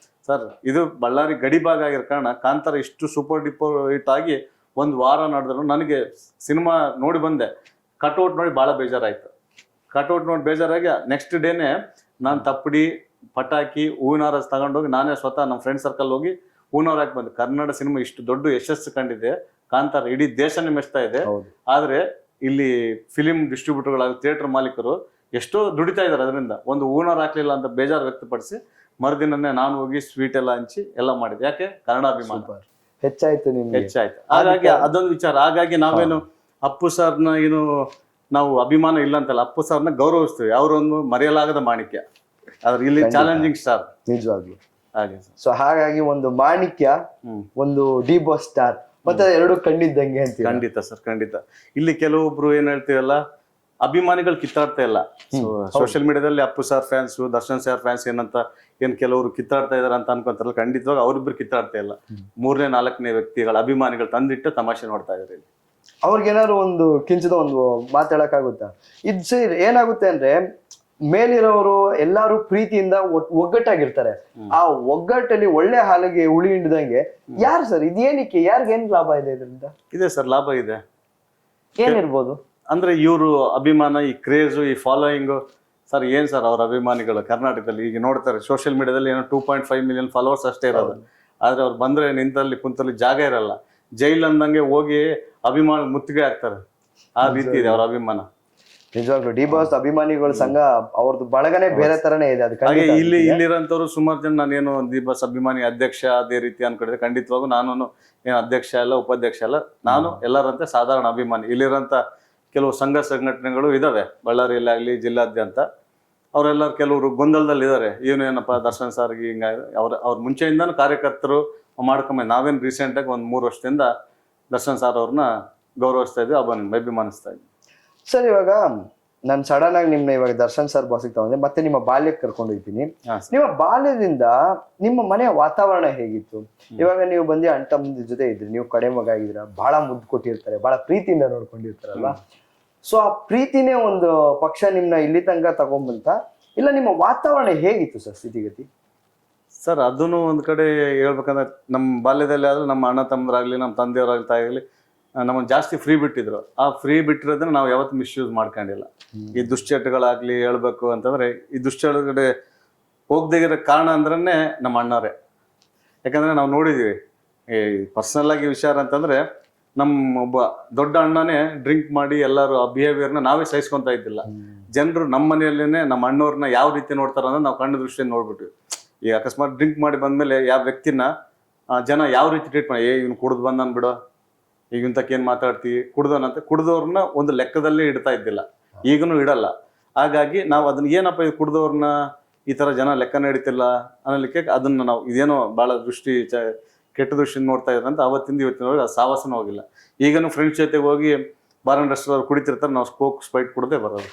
[SPEAKER 1] ಸರ್, ಇದು ಬಳ್ಳಾರಿ ಗಡಿ ಭಾಗ ಆಗಿರೋ ಕಾರಣ ಕಾಂತಾರ ಇಷ್ಟು ಸೂಪರ್ ಡಿಪರ್ ಹಿಟ್ ಆಗಿ 1 ವಾರ ನಡೆದ್ರು. ನನಗೆ ಸಿನಿಮಾ ನೋಡಿ ಬಂದೆ, ಕಟ್ಔಟ್ ನೋಡಿ ಬಹಳ ಬೇಜಾರಾಯ್ತು. ಕಟ್ಔಟ್ ನೋಡಿ ಬೇಜಾರಾಗಿ ನೆಕ್ಸ್ಟ್ ಡೇನೆ ನಾನು ತಪ್ಪಡಿ ಪಟಾಕಿ ಹೂವಿನಾರ ತಗೊಂಡೋಗಿ ನಾನೇ ಸ್ವತಃ ನಮ್ಮ ಫ್ರೆಂಡ್ ಸರ್ಕಲ್ ಹೋಗಿ ಹೂವಿನಾರ ಹಾಕಿ ಬಂದೆ. ಕನ್ನಡ ಸಿನಿಮಾ ಇಷ್ಟು ದೊಡ್ಡ ಯಶಸ್ಸು ಕಂಡಿದೆ, ಕಾಂತಾರ ಇಡೀ ದೇಶನೇ ಮೆಚ್ತಾ ಇದೆ. ಆದ್ರೆ ಇಲ್ಲಿ ಫಿಲಿಂ ಡಿಸ್ಟ್ರಿಬ್ಯೂಟರ್ಗಳಾಗಿ ಥಿಯೇಟರ್ ಮಾಲೀಕರು ಎಷ್ಟೋ ದುಡಿತಾ ಇದಾರೆ. ಅದರಿಂದ ಒಂದು ಹೂವಿನಾರ ಹಾಕ್ಲಿಲ್ಲ ಅಂತ ಬೇಜಾರು ವ್ಯಕ್ತಪಡಿಸಿ ಮರುದಿನನೇ ನಾನು ಹೋಗಿ ಸ್ವೀಟ್ ಎಲ್ಲ ಹಂಚಿ ಎಲ್ಲ ಮಾಡಿದೆ. ಯಾಕೆ? ಕನ್ನಡ ಅಭಿಮಾನ
[SPEAKER 2] ಹೆಚ್ಚಾಯ್ತು.
[SPEAKER 1] ಹಾಗಾಗಿ ಅದೊಂದು ವಿಚಾರ. ಹಾಗಾಗಿ ನಾವೇನು ಅಪ್ಪು ಸರ್ನ ಏನು ನಾವು ಅಭಿಮಾನ ಇಲ್ಲ ಅಂತಲ್ಲ, ಅಪ್ಪು ಸರ್ನ ಗೌರವಿಸ್ತೀವಿ. ಅವರೊಂದು ಮರೆಯಲಾಗದ ಮಾಣಿಕ್ಯ. ಆದ್ರೆ ಇಲ್ಲಿ ಚಾಲೆಂಜಿಂಗ್ ಸ್ಟಾರ್
[SPEAKER 2] ನಿಜವಾಗ್ಲು.
[SPEAKER 1] ಹಾಗೆ
[SPEAKER 2] ಸೊ ಹಾಗಾಗಿ ಒಂದು ಮಾಣಿಕ್ಯ, ಒಂದು ಡಿ ಬಾಸ್ ಸ್ಟಾರ್, ಮತ್ತೆ ಎರಡು ಕಣ್ಣಿದ್ದಂಗೆ ಅಂತ.
[SPEAKER 1] ಖಂಡಿತ ಸರ್, ಖಂಡಿತ. ಇಲ್ಲಿ ಕೆಲವೊಬ್ರು ಏನ್ ಹೇಳ್ತೀವಲ್ಲ, ಅಭಿಮಾನಿಗಳು ಕಿತ್ತಾಡ್ತಾ ಇಲ್ಲ. ಸೋಷಿಯಲ್ ಮೀಡಿಯಾದಲ್ಲಿ Appu sir fans, Darshan sir fans ಏನಂತ ಏನ್ ಕೆಲವರು ಕಿತ್ತಾಡ್ತಾ ಇದಾರೆ ಅಂತ ಅನ್ಕೊಂತಾರಲ್ಲ, ಖಂಡಿತವಾಗಿ ಅವ್ರಿಬ್ರು ಕಿತ್ತಾಡ್ತಾ ಇಲ್ಲ. 3ನೇ 4ನೇ ವ್ಯಕ್ತಿಗಳ ಅಭಿಮಾನಿಗಳು ತಂದಿಟ್ಟು ತಮಾಷೆ ನೋಡ್ತಾ ಇದಾರೆ ಇಲ್ಲಿ.
[SPEAKER 2] ಅವ್ರಿಗೇನಾದ್ರು ಒಂದು ಕಿಂಚಿದ ಒಂದು ಮಾತಾಡಕ್ಕಾಗುತ್ತಾ? ಇದು ಸರಿ ಏನಾಗುತ್ತೆ ಅಂದ್ರೆ, ಮೇಲಿರೋರು ಎಲ್ಲಾರು ಪ್ರೀತಿಯಿಂದ ಒಗ್ಗಟ್ಟಾಗಿರ್ತಾರೆ. ಆ ಒಗ್ಗಟ್ಟಲ್ಲಿ ಒಳ್ಳೆ ಹಾಲಿಗೆ ಹುಳಿ ಹಿಂಡ್ದಂಗೆ ಯಾರು ಸರ್ ಇದೇನಕ್ಕೆ, ಯಾರಿಗೇನ್ ಲಾಭ ಇದೆ ಇದರಿಂದ?
[SPEAKER 1] ಇದೆ ಸರ್, ಲಾಭ ಇದೆ.
[SPEAKER 2] ಏನಿರ್ಬೋದು
[SPEAKER 1] ಅಂದ್ರೆ ಇವರು ಅಭಿಮಾನ, ಈ ಕ್ರೇಜು, ಈ ಫಾಲೋಯಿಂಗು ಸರ್, ಏನ್ ಸರ್ ಅವ್ರ ಅಭಿಮಾನಿಗಳು ಕರ್ನಾಟಕದಲ್ಲಿ ಈಗ ನೋಡ್ತಾರೆ. ಸೋಷಿಯಲ್ ಮೀಡಿಯಾದಲ್ಲಿ ಏನೋ 2.5 ಮಿಲಿಯನ್ ಫಾಲೋವರ್ಸ್ ಅಷ್ಟೇ ಇರೋದು. ಆದ್ರೆ ಅವ್ರು ಬಂದ್ರೆ ನಿಂತಲ್ಲಿ ಕುಂತಲ್ಲಿ ಜಾಗ ಇರಲ್ಲ. ಜೈಲ್ ಅಂದಂಗೆ ಹೋಗಿ ಅಭಿಮಾನ ಮುತ್ತಿಗೆ ಹಾಕ್ತಾರೆ. ಆ ರೀತಿ ಇದೆ ಅವ್ರ ಅಭಿಮಾನ.
[SPEAKER 2] ನಿಜವಾಗ್ಲು ಡಿ ಬಾಸ್ ಅಭಿಮಾನಿಗಳ ಸಂಘ ಅವ್ರದ್ದು ಬಳಗನೆ ಬೇರೆ ತರನೇ ಇದೆ. ಅದು
[SPEAKER 1] ಹಾಗೆ ಇಲ್ಲಿರೋಂಥವ್ರು ಸುಮಾರು ಜನ, ನಾನೇನು ಡಿ ಬಾಸ್ ಅಭಿಮಾನಿ ಅಧ್ಯಕ್ಷ ಅದೇ ರೀತಿ ಅನ್ಕೊಂಡಿದ್ದೆ. ಖಂಡಿತವಾಗೂ ನಾನು ಏನು ಅಧ್ಯಕ್ಷ ಅಲ್ಲ, ಉಪಾಧ್ಯಕ್ಷ ಅಲ್ಲ, ನಾನು ಎಲ್ಲರಂತೆ ಸಾಧಾರಣ ಅಭಿಮಾನಿ. ಇಲ್ಲಿರೋಂಥ ಕೆಲವು ಸಂಘ ಸಂಘಟನೆಗಳು ಇದಾವೆ, ಬಳ್ಳಾರಿಯಲ್ಲಿ ಆಗಲಿ ಜಿಲ್ಲಾದ್ಯಂತ. ಅವರೆಲ್ಲರೂ ಕೆಲವರು ಗೊಂದಲದಲ್ಲಿ ಇದ್ದಾರೆ. ಏನಪ್ಪ ದರ್ಶನ್ ಸರ್ಗೆ ಹಿಂಗ ಅವ್ರ ಮುಂಚೆಯಿಂದನೂ ಕಾರ್ಯಕರ್ತರು ಮಾಡ್ಕೊಂಬ. ನಾವೇನು ರೀಸೆಂಟಾಗಿ ಒಂದು 3 ವರ್ಷದಿಂದ ದರ್ಶನ್ ಸರ್ ಅವ್ರನ್ನ ಗೌರವಿಸ್ತಾ ಇದ್ವಿ, ಅಭಿಮಾನಿಸ್ತಾ ಇದ್ವಿ.
[SPEAKER 2] ಸರ್ ಇವಾಗ ನಾನು ಸಡನ್ ಆಗಿ ನಿಮ್ನ ಇವಾಗ ದರ್ಶನ್ ಸರ್ ಬಾಸಿಗೆ ತಗೊಂಡೆ, ಮತ್ತೆ ನಿಮ್ಮ ಬಾಲ್ಯಕ್ಕೆ ಕರ್ಕೊಂಡು ಹೋಗ್ತೀನಿ. ನಿಮ್ಮ ಬಾಲ್ಯದಿಂದ ನಿಮ್ಮ ಮನೆಯ ವಾತಾವರಣ ಹೇಗಿತ್ತು? ಇವಾಗ ನೀವು ಬಂದು ಅಣ್ಣ ಜೊತೆ ಇದ್ರಿ, ನೀವು ಕಡೆ ಮಗ ಆಗಿದ್ರ, ಬಹಳ ಮುದ್ದು ಕೊಟ್ಟಿರ್ತಾರೆ, ಬಹಳ ಪ್ರೀತಿಯಿಂದ ನೋಡ್ಕೊಂಡಿರ್ತಾರಲ್ವಾ. ಸೊ ಆ ಪ್ರೀತಿನೇ ಒಂದು ಪಕ್ಷ ನಿಮ್ನ ಇಲ್ಲಿ ತನಕ ತಗೊಂಬಂತ, ಇಲ್ಲ ನಿಮ್ಮ ವಾತಾವರಣ ಹೇಗಿತ್ತು ಸರ್ ಸ್ಥಿತಿಗತಿ?
[SPEAKER 1] ಸರ್ ಅದನ್ನು ಒಂದ್ ಕಡೆ ಹೇಳ್ಬೇಕಂದ್ರೆ, ನಮ್ಮ ಬಾಲ್ಯದಲ್ಲಿ ಆದ್ರೆ ನಮ್ಮ ಅಣ್ಣ ತಮ್ಮರಾಗ್ಲಿ, ನಮ್ಮ ತಂದೆಯವರಾಗ್ಲಿ, ತಾಯಿಗ್ಲಿ ನಮ್ಮನ್ನು ಜಾಸ್ತಿ ಫ್ರೀ ಬಿಟ್ಟಿದ್ರು. ಆ ಫ್ರೀ ಬಿಟ್ಟಿರೋದನ್ನ ನಾವು ಯಾವತ್ತು ಮಿಸ್ಯೂಸ್ ಮಾಡ್ಕೊಂಡಿಲ್ಲ. ಈ ದುಶ್ಚಟಗಳಾಗ್ಲಿ ಹೇಳ್ಬೇಕು ಅಂತಂದ್ರೆ, ಈ ದುಶ್ಚಟಗಡೆ ಹೋಗದೇ ಇರೋ ಕಾರಣ ಅಂದ್ರೇ ನಮ್ಮ ಅಣ್ಣರೇ. ಯಾಕಂದ್ರೆ ನಾವು ನೋಡಿದೀವಿ, ಈ ಪರ್ಸನಲ್ ಆಗಿ ವಿಚಾರ ಅಂತಂದ್ರೆ, ನಮ್ಮ ಒಬ್ಬ ದೊಡ್ಡ ಅಣ್ಣನೇ ಡ್ರಿಂಕ್ ಮಾಡಿ ಎಲ್ಲರೂ ಆ ಬಿಹೇವಿಯರ್ನ ನಾವೇ ಸಹಿಸ್ಕೊಂತ ಇದ್ದಿಲ್ಲ. ಜನರು ನಮ್ಮ ಮನೆಯಲ್ಲೇನೆ ನಮ್ಮ ಅಣ್ಣವ್ರನ್ನ ಯಾವ ರೀತಿ ನೋಡ್ತಾರ ಅನ್ನೋದು ನಾವು ಕಣ್ಣು ದೃಷ್ಟಿಯಿಂದ ನೋಡ್ಬಿಟ್ವಿ. ಈ ಅಕಸ್ಮಾತ್ ಡ್ರಿಂಕ್ ಮಾಡಿ ಬಂದ್ಮೇಲೆ ಯಾವ ವ್ಯಕ್ತಿನ ಜನ ಯಾವ ರೀತಿ ಟ್ರೀಟ್ ಮಾಡಿ, ಇವ್ನು ಕುಡ್ದು ಬಂದನ್ ಬಿಡೋ, ಈಗಿಂತಕ್ಕೇನು ಮಾತಾಡ್ತೀವಿ, ಕುಡ್ದವ್ರನ್ನ ಒಂದು ಲೆಕ್ಕದಲ್ಲಿ ಇಡ್ತಾ ಇದ್ದಿಲ್ಲ, ಈಗನೂ ಇಡಲ್ಲ. ಹಾಗಾಗಿ ನಾವು ಅದನ್ನ ಏನಪ್ಪ ಇದು ಕುಡ್ದವ್ರನ್ನ ಈ ತರ ಜನ ಲೆಕ್ಕನ ಹಿಡಿತಿಲ್ಲ ಅನ್ನಲಿಕ್ಕೆ ಅದನ್ನ ನಾವು ಇದೇನೋ ಬಹಳ ಕೆಟ್ಟ ದೃಷ್ಟಿಯಿಂದ ನೋಡ್ತಾ ಇದ್ರಂತ ಅವತ್ತಿಂದ ಇವತ್ತಿನವರೆಗೆ ಅದು ಸಾವಾಸನ ಹೋಗಿಲ್ಲ. ಈಗನೂ ಫ್ರೆಂಡ್ಸ್ ಜೊತೆಗೆ ಹೋಗಿ ಬಾರ್ ಅಂಡ್ ರೆಸ್ಟೋರೆಂಟ್ ಕುಡಿತಿರ್ತಾರೆ, ನಾವು ಸ್ಕೋಕ್ ಸ್ಪೈಟ್ ಕುಡದೆ ಬರೋದು.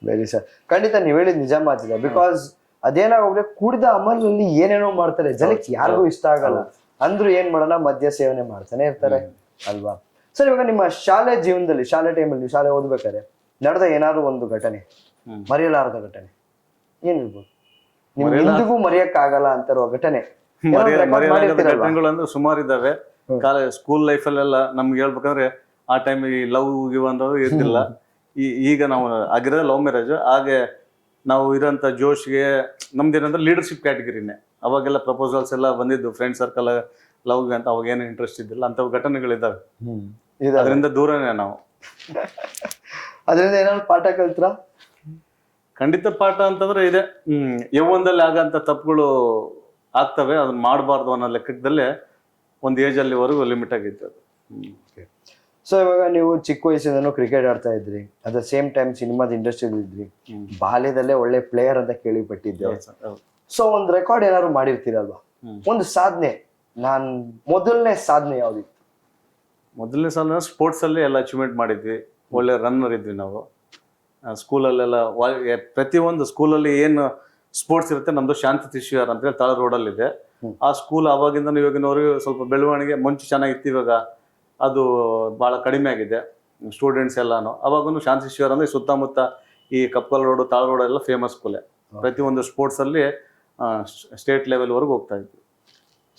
[SPEAKER 2] ವೆರಿ ಸರ್, ಖಂಡಿತ ನೀವು ಹೇಳಿದ ನಿಜ ಮಾತಿದೆ. ಬಿಕಾಸ್ ಅದೇನಾಗೋಗ್ರೆ ಕುಡಿದ ಅಮಲಲ್ಲಿ ಏನೇನೋ ಮಾಡ್ತಾರೆ, ಜನಕ್ಕೆ ಯಾರಿಗೂ ಇಷ್ಟ ಆಗಲ್ಲ. ಅಂದ್ರೂ ಏನ್ ಮಾಡೋಣ, ಮದ್ಯ ಸೇವನೆ ಮಾಡ್ತಾನೆ ಇರ್ತಾರೆ ಅಲ್ವಾ. ಸರ್ ಇವಾಗ ನಿಮ್ಮ ಶಾಲೆ ಜೀವನದಲ್ಲಿ, ಶಾಲೆ ಟೈಮಲ್ಲಿ ನೀವು ಶಾಲೆ ಓದ್ಬೇಕಾದ್ರೆ ನಡೆದ ಏನಾದ್ರು ಒಂದು ಘಟನೆ, ಮರೆಯಲಾರದ ಘಟನೆ ಏನಿರ್ಬೋದು? ನಿಮ್ಗೆ ಎಂದಿಗೂ ಮರೆಯಕ್ಕಾಗಲ್ಲ ಅಂತಾರೋ ಘಟನೆ?
[SPEAKER 1] ಘಟನೆಗಳು ಅಂದ್ರೆ ಸುಮಾರು ಇದ್ದಾವೆ. ಸ್ಕೂಲ್ ಲೈಫಲ್ಲೆಲ್ಲ ನಮ್ಗೆ ಹೇಳ್ಬೇಕಂದ್ರೆ, ಆ ಟೈಮ್ ಈ ಲವ್ ಗಿವ್ ಅನ್ನೋದು ಇರ್ತಿಲ್ಲ. ಈಗ ನಾವು ಆಗಿರೋದು ಲವ್ ಮ್ಯಾರೇಜ್. ಹಾಗೆ ನಾವು ಇರೋಂಥ ಜೋಶ್ಗೆ ನಮ್ದೇನಂದ್ರೆ ಲೀಡರ್ಶಿಪ್ ಕ್ಯಾಟಗರಿನೇ. ಅವಾಗೆಲ್ಲ ಪ್ರಪೋಸಲ್ಸ್ ಎಲ್ಲ ಬಂದಿದ್ದು, ಫ್ರೆಂಡ್ ಸರ್ಕಲ್ ಲವ್ಗೆ ಅಂತ. ಅವಾಗ ಏನು ಇಂಟ್ರೆಸ್ಟ್ ಇದ್ದಿಲ್ಲ, ಅಂಥವು ಘಟನೆಗಳಿದ್ದಾವೆ. ಅದರಿಂದ ದೂರನೇ ನಾವು.
[SPEAKER 2] ಅದರಿಂದ ಏನಾದ್ರು ಪಾಠ ಕಲ್ತ್ರ?
[SPEAKER 1] ಖಂಡಿತ ಪಾಠ ಅಂತಂದ್ರೆ ಇದೆ. ಯೌವನದಲ್ಲಿ ಆಗಂತ ತಪ್ಪುಗಳು ಆಗ್ತವೆ, ಅದನ್ನ ಮಾಡಬಾರ್ದು ಅನ್ನೋ ಲೆಕ್ಕದಲ್ಲೇ ಒಂದು ಏಜ್ ಅಲ್ಲಿವರೆಗೂ ಲಿಮಿಟ್ ಆಗಿತ್ತು ಅದು.
[SPEAKER 2] ಸೊ ಇವಾಗ ನೀವು ಚಿಕ್ಕ ವಯಸ್ಸಿಂದನೂ ಕ್ರಿಕೆಟ್ ಆಡ್ತಾ ಇದ್ರಿ, ಅಟ್ ದ ಸೇಮ್ ಟೈಮ್ ಸಿನಿಮಾದ ಇಂಡಸ್ಟ್ರಿಯಲ್ಲಿ ಇದ್ರಿ, ಬಾಲ್ಯದಲ್ಲೇ ಒಳ್ಳೆ ಪ್ಲೇಯರ್ ಅಂತ ಕೇಳಿಪಟ್ಟಿದ್ದೆ. ಸೊ ಒಂದು ರೆಕಾರ್ಡ್ ಏನಾದ್ರು ಮಾಡಿರ್ತೀರಲ್ವಾ, ಒಂದು ಸಾಧನೆ, ಮೊದಲನೇ ಸಾಧನೆ ಯಾವ್ದಿತ್ತು?
[SPEAKER 1] ಮೊದಲನೇ ಸಾಧನೆ ಸ್ಪೋರ್ಟ್ಸ್ ಅಲ್ಲಿ ಎಲ್ಲ ಅಚೀವ್ಮೆಂಟ್ ಮಾಡಿದ್ವಿ. ಒಳ್ಳೆ ರನ್ನರ್ ಇದ್ವಿ ನಾವು ಸ್ಕೂಲಲ್ಲೆಲ್ಲ. ಪ್ರತಿಯೊಂದು ಸ್ಕೂಲಲ್ಲಿ ಏನು ಸ್ಪೋರ್ಟ್ಸ್ ಇರುತ್ತೆ, ನಮ್ದು ಶಾಂತಿ ಶಿಶುವಿಹಾರ ಅಂತ ಹೇಳಿ ತಾಳ ರೋಡಲ್ಲಿ ಇದೆ. ಆ ಸ್ಕೂಲ್ ಅವಾಗಿಂದ ಇವಾಗಿನವರೆಗೂ ಸ್ವಲ್ಪ ಬೆಳವಣಿಗೆ ಮುಂಚೆ ಚೆನ್ನಾಗಿತ್ತು. ಇವಾಗ ಅದು ಬಹಳ ಕಡಿಮೆ ಆಗಿದೆ ಸ್ಟೂಡೆಂಟ್ಸ್ ಎಲ್ಲಾನು. ಅವಾಗೂ ಶಾಂತಿ ಶಿಶುವಿಹಾರ ಅಂದ್ರೆ ಸುತ್ತಮುತ್ತ ಈ ಕಪ್ಪಲ್ ರೋಡ್, ತಾಳ ರೋಡ್ ಎಲ್ಲ ಫೇಮಸ್ ಸ್ಕೂಲೇ. ಪ್ರತಿಯೊಂದು ಸ್ಪೋರ್ಟ್ಸ್ ಅಲ್ಲಿ ಸ್ಟೇಟ್ ಲೆವೆಲ್ ವರೆಗೂ ಹೋಗ್ತಾ ಇದ್ವಿ.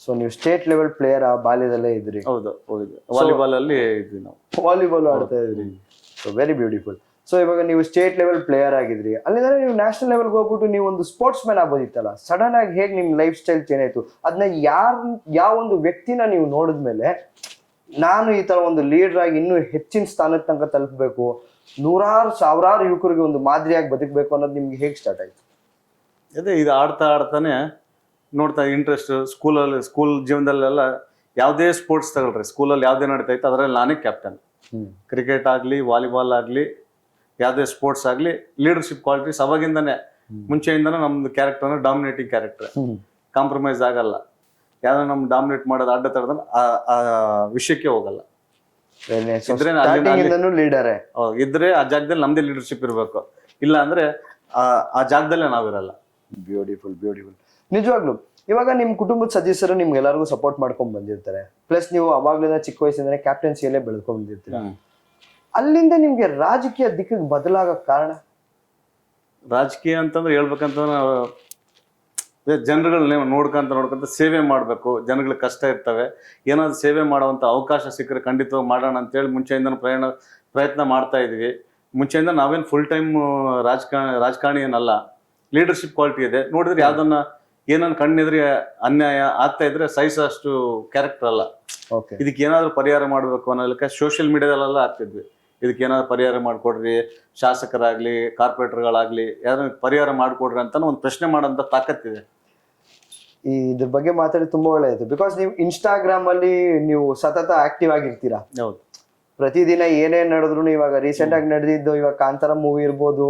[SPEAKER 2] ಸೊ ನೀವು ಸ್ಟೇಟ್ ಲೆವೆಲ್ ಪ್ಲೇಯರ್ ಆ ಬಾಲ್ಯದಲ್ಲೇ ಇದ್ರಿ?
[SPEAKER 1] ಹೌದು, ಹೋಗಿದ್ವಿ. ವಾಲಿಬಾಲ್ ಅಲ್ಲಿ ಇದ್ವಿ ನಾವು,
[SPEAKER 2] ವಾಲಿಬಾಲ್ ಆಡ್ತಾ ಇದ್ರಿ. So very beautiful. ಸೊ ಇವಾಗ ನೀವು ಸ್ಟೇಟ್ ಲೆವೆಲ್ ಪ್ಲೇಯರ್ ಆಗಿದ್ರಿ, ಅಲ್ಲಿಂದ ನೀವು ನ್ಯಾಷನಲ್ ಲೆವೆಲ್ಗೆ ಹೋಗ್ಬಿಟ್ಟು ನೀವು ಒಂದು ಸ್ಪೋರ್ಟ್ಸ್ ಮ್ಯಾನ್ ಆಗ್ಬೋದಿತ್ತಲ್ಲ. ಸಡನ್ ಆಗಿ ಹೇಗೆ ನಿಮ್ಮ ಲೈಫ್ ಸ್ಟೈಲ್ ಚೇಂಜ್ ಆಯ್ತು? ಅದನ್ನ ಯಾವ ಒಂದು ವ್ಯಕ್ತಿನ ನೀವು ನೋಡಿದ್ಮೇಲೆ, ನಾನು ಈ ತರ ಒಂದು ಲೀಡರ್ ಆಗಿ ಇನ್ನೂ ಹೆಚ್ಚಿನ ಸ್ಥಾನದ ತನಕ ತಲುಪಬೇಕು, ಸಾವಿರಾರು ಯುವಕರಿಗೆ ಒಂದು ಮಾದರಿಯಾಗಿ ಬದುಕಬೇಕು ಅನ್ನೋದು ನಿಮ್ಗೆ ಹೇಗೆ ಸ್ಟಾರ್ಟ್ ಆಯ್ತು?
[SPEAKER 1] ಅದೇ ಇದು ಆಡ್ತಾನೆ ನೋಡ್ತಾ ಇಂಟ್ರೆಸ್ಟ್. ಸ್ಕೂಲ್ ಜೀವನದಲ್ಲೆಲ್ಲ ಯಾವುದೇ ಸ್ಪೋರ್ಟ್ಸ್ ತಗೊಳ್ರಿ, ಸ್ಕೂಲಲ್ಲಿ ಯಾವುದೇ ನಡೀತಾ ಇತ್ತು ಅದರಲ್ಲಿ ನಾನೇ ಕ್ಯಾಪ್ಟನ್. ಕ್ರಿಕೆಟ್ ಆಗಲಿ, ವಾಲಿಬಾಲ್ ಆಗಲಿ, ಯಾವುದೇ ಸ್ಪೋರ್ಟ್ಸ್ ಆಗಲಿ, ಲೀಡರ್ಶಿಪ್ ಕ್ವಾಲಿಟೀಸ್ ಅವಾಗಿಂದನೇ ಮುಂಚೆಯಿಂದನೇ ನಮ್ದು ಕ್ಯಾರೆಕ್ಟರ್ ಅಂದ್ರೆ ಡಾಮಿನೇಟಿಂಗ್ ಕ್ಯಾರೆಕ್ಟರ್, ಕಾಂಪ್ರಮೈಸ್ ಆಗಲ್ಲ. ಯಾರು ನಮ್ ಡಾಮಿನೇಟ್ ಮಾಡೋದು ಅಡ್ಡ ತಡೆದ್ರೆ ಆ ವಿಷಯಕ್ಕೆ ಹೋಗಲ್ಲ. ಇದ್ರೆ
[SPEAKER 2] ಲೀಡರೇ
[SPEAKER 1] ಇದ್ರೆ ಆ ಜಾಗದಲ್ಲಿ ನಮ್ದೇ ಲೀಡರ್ಶಿಪ್ ಇರ್ಬೇಕು, ಇಲ್ಲ ಅಂದ್ರೆ ಆ ಜಾಗದಲ್ಲೇ ನಾವಿರಲ್ಲ.
[SPEAKER 2] Beautiful beautiful. ನಿಜವಾಗ್ಲು ಇವಾಗ ನಿಮ್ ಕುಟುಂಬದ ಸದಸ್ಯರು ನಿಮ್ಗೆ ಎಲ್ಲರಿಗೂ ಸಪೋರ್ಟ್ ಮಾಡ್ಕೊಂಡ್ ಬಂದಿರ್ತಾರೆ, ಪ್ಲಸ್ ನೀವು ಅವಾಗ್ಲಿಂದ ಚಿಕ್ಕ ವಯಸ್ಸಿಂದ ಕ್ಯಾಪ್ಟನ್ಸಿಯಲ್ಲೇ ಬೆಳೆದ್ಕೊಂಡ್ ಬಂದಿರ್ತೀರ. ಅಲ್ಲಿಂದ ನಿಮ್ಗೆ ರಾಜಕೀಯ ದಿಕ್ಕಿಗೆ ಬದಲಾಗಕ್ ಕಾರಣ?
[SPEAKER 1] ರಾಜಕೀಯ ಅಂತಂದ್ರೆ ಹೇಳ್ಬೇಕಂತಂದ್ರೆ ಜನರುಗಳನ್ನ ನೋಡ್ಕೊಂತ ಸೇವೆ ಮಾಡಬೇಕು. ಜನಗಳಿಗೆ ಕಷ್ಟ ಇರ್ತವೆ, ಏನಾದ್ರು ಸೇವೆ ಮಾಡುವಂತ ಅವಕಾಶ ಸಿಕ್ಕರೆ ಖಂಡಿತವಾಗಿ ಮಾಡೋಣ ಅಂತೇಳಿ ಮುಂಚೆಯಿಂದ ಪ್ರಯತ್ನ ಮಾಡ್ತಾ ಇದೀವಿ. ಮುಂಚೆಯಿಂದ ನಾವೇನು ಫುಲ್ ಟೈಮ್ ರಾಜಕಾರಣಿ ಏನಲ್ಲ, ಲೀಡರ್ಶಿಪ್ ಕ್ವಾಲಿಟಿ ಇದೆ. ನೋಡಿದ್ರೆ ಯಾವ್ದನ್ನ ಏನನ್ನ ಕಣ್ಣೆದ್ರಿ ಅನ್ಯಾಯ ಆಗ್ತಾ ಇದ್ರೆ ಸಹಿಸೋಷ್ಟು ಕ್ಯಾರೆಕ್ಟರ್ ಅಲ್ಲ. ಇದಕ್ಕೆ ಏನಾದ್ರು ಪರಿಹಾರ ಮಾಡ್ಬೇಕು ಅನ್ನೋದಕ್ಕೆ ಸೋಷಿಯಲ್ ಮೀಡಿಯಾದಲ್ಲೆಲ್ಲ ಆಗ್ತಿದ್ವಿ, ಇದಕ್ಕೆ ಏನಾದ್ರು ಪರಿಹಾರ ಮಾಡ್ಕೊಡ್ರಿ, ಶಾಸಕರಾಗ್ಲಿ ಕಾರ್ಪೊರೇಟರ್ಗಳಾಗ್ಲಿ ಯಾರು ಪರಿಹಾರ ಮಾಡ್ಕೊಡ್ರಿ ಅಂತ ಒಂದು ಪ್ರಶ್ನೆ ಮಾಡೋಂಥ ತಾಕತ್ತಿದೆ.
[SPEAKER 2] ಇದ್ರ ಬಗ್ಗೆ ಮಾತಾಡಿ ತುಂಬಾ ಒಳ್ಳೆಯದು. ಬಿಕಾಸ್ ನೀವು ಇನ್ಸ್ಟಾಗ್ರಾಮ್ ಅಲ್ಲಿ ನೀವು ಸತತ ಆಕ್ಟಿವ್ ಆಗಿರ್ತೀರಾ.
[SPEAKER 1] ಹೌದು,
[SPEAKER 2] ಪ್ರತಿದಿನ ಏನೇನ್ ನಡೆದ್ರು, ಇವಾಗ ರೀಸೆಂಟ್ ಆಗಿ ನಡೆದಿದ್ದು ಇವಾಗ ಕಾಂತಾರ ಮೂವಿ ಇರ್ಬೋದು,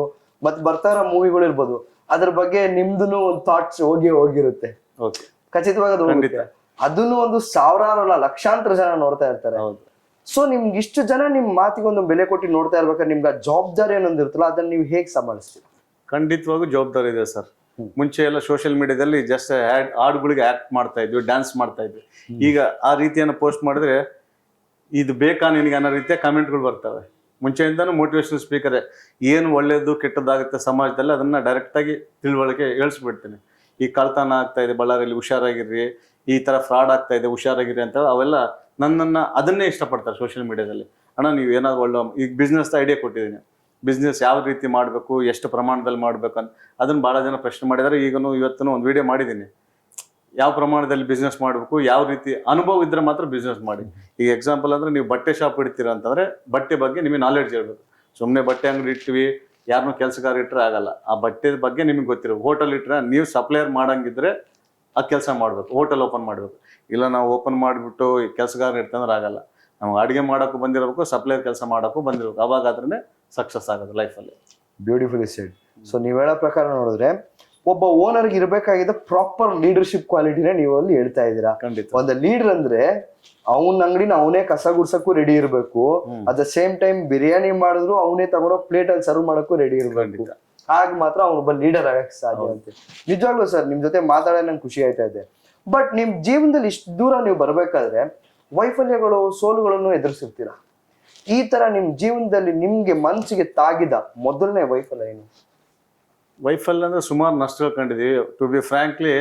[SPEAKER 2] ಮತ್ ಬರ್ತಾರ ಮೂವಿಗಳು ಇರ್ಬೋದು, ಅದ್ರ ಬಗ್ಗೆ ನಿಮ್ದು ಒಂದು ಥಾಟ್ಸ್ ಹೋಗಿರುತ್ತೆ. ಖಚಿತವಾಗಿ ಅದು ಹೋಗುತ್ತೆ. ಅದನ್ನು ಒಂದು ಸಾವಿರಾರು ಅಲ್ಲ ಲಕ್ಷಾಂತರ ಜನ ನೋಡ್ತಾ ಇರ್ತಾರೆ. ಸೊ ನಿಮ್ಗೆ ಇಷ್ಟು ಜನ ನಿಮ್ ಮಾತಿಗೆ ಒಂದು ಬೆಲೆ ಕೊಟ್ಟು ನೋಡ್ತಾ ಇರ್ಬೇಕಾದ್ರೆ ನಿಮ್ಗೆ ಜವಾಬ್ದಾರಿ ಅನ್ನೊಂದು ಇರುತ್ತಲ್ಲ, ಅದನ್ನ ನೀವು ಹೇಗೆ ಸಂಭಾಳಿಸ್ತೀರಾ?
[SPEAKER 1] ಖಂಡಿತವಾಗೂ ಜವಾಬ್ದಾರಿ ಇದೆ ಸರ್. ಮುಂಚೆ ಎಲ್ಲ ಸೋಷಿಯಲ್ ಮೀಡಿಯಾದಲ್ಲಿ ಜಸ್ಟ್ ಹಾಡುಗಳಿಗೆ ಆಕ್ಟ್ ಮಾಡ್ತಾ ಇದ್ವಿ, ಡ್ಯಾನ್ಸ್ ಮಾಡ್ತಾ ಇದ್ವಿ. ಈಗ ಆ ರೀತಿಯನ್ನು ಪೋಸ್ಟ್ ಮಾಡಿದ್ರೆ ಇದು ಬೇಕಾ ನಿನಗೆ ಅನ್ನೋ ರೀತಿಯ ಕಾಮೆಂಟ್ಗಳು ಬರ್ತವೆ. ಮುಂಚೆಯಿಂದನೂ ಮೋಟಿವೇಶನಲ್ ಸ್ಪೀಕರೇ, ಏನು ಒಳ್ಳೇದು ಕೆಟ್ಟದ್ದಾಗುತ್ತೆ ಸಮಾಜದಲ್ಲಿ ಅದನ್ನ ಡೈರೆಕ್ಟ್ ಆಗಿ ತಿಳುವಳಿಕೆ ಹೇಳಿಸ್ಬಿಡ್ತೀನಿ. ಈ ಕಳ್ತನ ಆಗ್ತಾ ಇದೆ ಬಳ್ಳಾರಿಯಲ್ಲಿ, ಹುಷಾರಾಗಿರ್ರಿ, ಈ ತರ ಫ್ರಾಡ್ ಆಗ್ತಾ ಇದೆ ಹುಷಾರಾಗಿರಿ ಅಂತ ಅವೆಲ್ಲ ನನ್ನನ್ನು ಅದನ್ನೇ ಇಷ್ಟಪಡ್ತಾರೆ ಸೋಷಿಯಲ್ ಮೀಡಿಯಾದಲ್ಲಿ. ಅಣ್ಣ ನೀವು ಏನಾದ್ರು ಒಳ್ಳೆ ಈಗ ಬಿಸ್ನೆಸ್ ಐಡಿಯಾ ಕೊಟ್ಟಿದ್ದೀನಿ, ಬಿಸ್ನೆಸ್ ಯಾವ ರೀತಿ ಮಾಡಬೇಕು, ಎಷ್ಟು ಪ್ರಮಾಣದಲ್ಲಿ ಮಾಡ್ಬೇಕು ಅಂತ ಅದನ್ನ ಭಾಳ ಜನ ಪ್ರಶ್ನೆ ಮಾಡಿದ್ದಾರೆ. ಈಗನು ಇವತ್ತು ಒಂದು ವಿಡಿಯೋ ಮಾಡಿದ್ದೀನಿ, ಯಾವ ಪ್ರಮಾಣದಲ್ಲಿ ಬಿಸ್ನೆಸ್ ಮಾಡಬೇಕು, ಯಾವ ರೀತಿ ಅನುಭವ ಇದ್ರೆ ಮಾತ್ರ ಬಿಸ್ನೆಸ್ ಮಾಡಿ. ಈಗ ಎಕ್ಸಾಂಪಲ್ ಅಂದ್ರೆ ನೀವು ಬಟ್ಟೆ ಶಾಪ್ ಇಡ್ತೀರಾ ಅಂತಂದ್ರೆ ಬಟ್ಟೆ ಬಗ್ಗೆ ನಿಮಗೆ ನಾಲೆಡ್ಜ್ ಇರಬೇಕು. ಸುಮ್ಮನೆ ಬಟ್ಟೆ ಅಂಗಡಿ ಇಡ್ತೀವಿ, ಯಾರನ್ನೂ ಕೆಲಸಗಾರ ಇಟ್ಟರೆ ಆಗಲ್ಲ. ಆ ಬಟ್ಟೆ ಬಗ್ಗೆ ನಿಮಗೆ ಗೊತ್ತಿರಬೇಕು. ಹೋಟೆಲ್ ಇಟ್ಟರೆ ನೀವು ಸಪ್ಲೈಯರ್ ಮಾಡಂಗಿದ್ರೆ ಆ ಕೆಲಸ ಮಾಡಬೇಕು, ಹೋಟೆಲ್ ಓಪನ್ ಮಾಡಬೇಕು. ಇಲ್ಲ ನಾವು ಓಪನ್ ಮಾಡಿಬಿಟ್ಟು ಕೆಲಸಗಾರ ಇರ್ತಂದ್ರೆ ಆಗಲ್ಲ. ನಮ್ಗೆ ಅಡುಗೆ ಮಾಡೋಕ್ಕೂ ಬಂದಿರಬೇಕು, ಸಪ್ಲೈಯರ್ ಕೆಲಸ ಮಾಡೋಕ್ಕೂ ಬಂದಿರಬೇಕು. ಅವಾಗಾದ್ರೇ ಸಕ್ಸಸ್ ಆಗೋದು ಲೈಫಲ್ಲಿ.
[SPEAKER 2] Beautiful side. ಸೊ ನೀವು ಹೇಳೋ ಪ್ರಕಾರ ನೋಡಿದ್ರೆ ಒಬ್ಬ ಓನರ್ಗೆ ಇರಬೇಕಾಗಿದ್ದ ಪ್ರಾಪರ್ ಲೀಡರ್ಶಿಪ್ ಕ್ವಾಲಿಟಿನೇ ನೀವು ಅಲ್ಲಿ ಹೇಳ್ತಾ ಇದ್ದೀರಾ. ಒಂದು ಲೀಡರ್ ಅಂದ್ರೆ ಅವನ ಅಂಗಡಿನ ಅವನೇ ಕಸ ಗುಡ್ಸಕ್ಕೂ ರೆಡಿ ಇರಬೇಕು, at the same time biryani ಮಾಡಿದ್ರು ಅವನೇ ತಗೊಂಡೋ ಪ್ಲೇಟ್ ಅಲ್ಲಿ ಸರ್ವ್ ಮಾಡಕ್ಕೂ ರೆಡಿ ಇರಬೇಕು. ಹಾಗೆ ಮಾತ್ರ ಅವನೊಬ್ಬ ಲೀಡರ್ ಆಗಕ್ಕೆ ಸಾಧ್ಯ ಅಂತ. ನಿಜವಾಗ್ಲೂ ಸರ್ ನಿಮ್ ಜೊತೆ ಮಾತಾಡೋ ನಂಗೆ ಖುಷಿ ಆಯ್ತಾ ಇದೆ. ಬಟ್ ನಿಮ್ ಜೀವನದಲ್ಲಿ ಇಷ್ಟು ದೂರ ನೀವು ಬರ್ಬೇಕಾದ್ರೆ ವೈಫಲ್ಯಗಳು ಸೋಲುಗಳನ್ನು ಎದುರಿಸಿರ್ತೀರಾ. ಈ ತರ ನಿಮ್ ಜೀವನದಲ್ಲಿ ನಿಮ್ಗೆ ಮನಸ್ಸಿಗೆ ತಾಗಿದ ಮೊದಲನೇ ವೈಫಲ್ಯ ಏನು?
[SPEAKER 1] ವೈಫಲ್ಯ ಅಂದ್ರೆ ಸುಮಾರು ನಷ್ಟಗಳು ಕಂಡಿದ್ದೀವಿ. ಟು ಬಿ ಫ್ರಾಂಕ್ಲಿ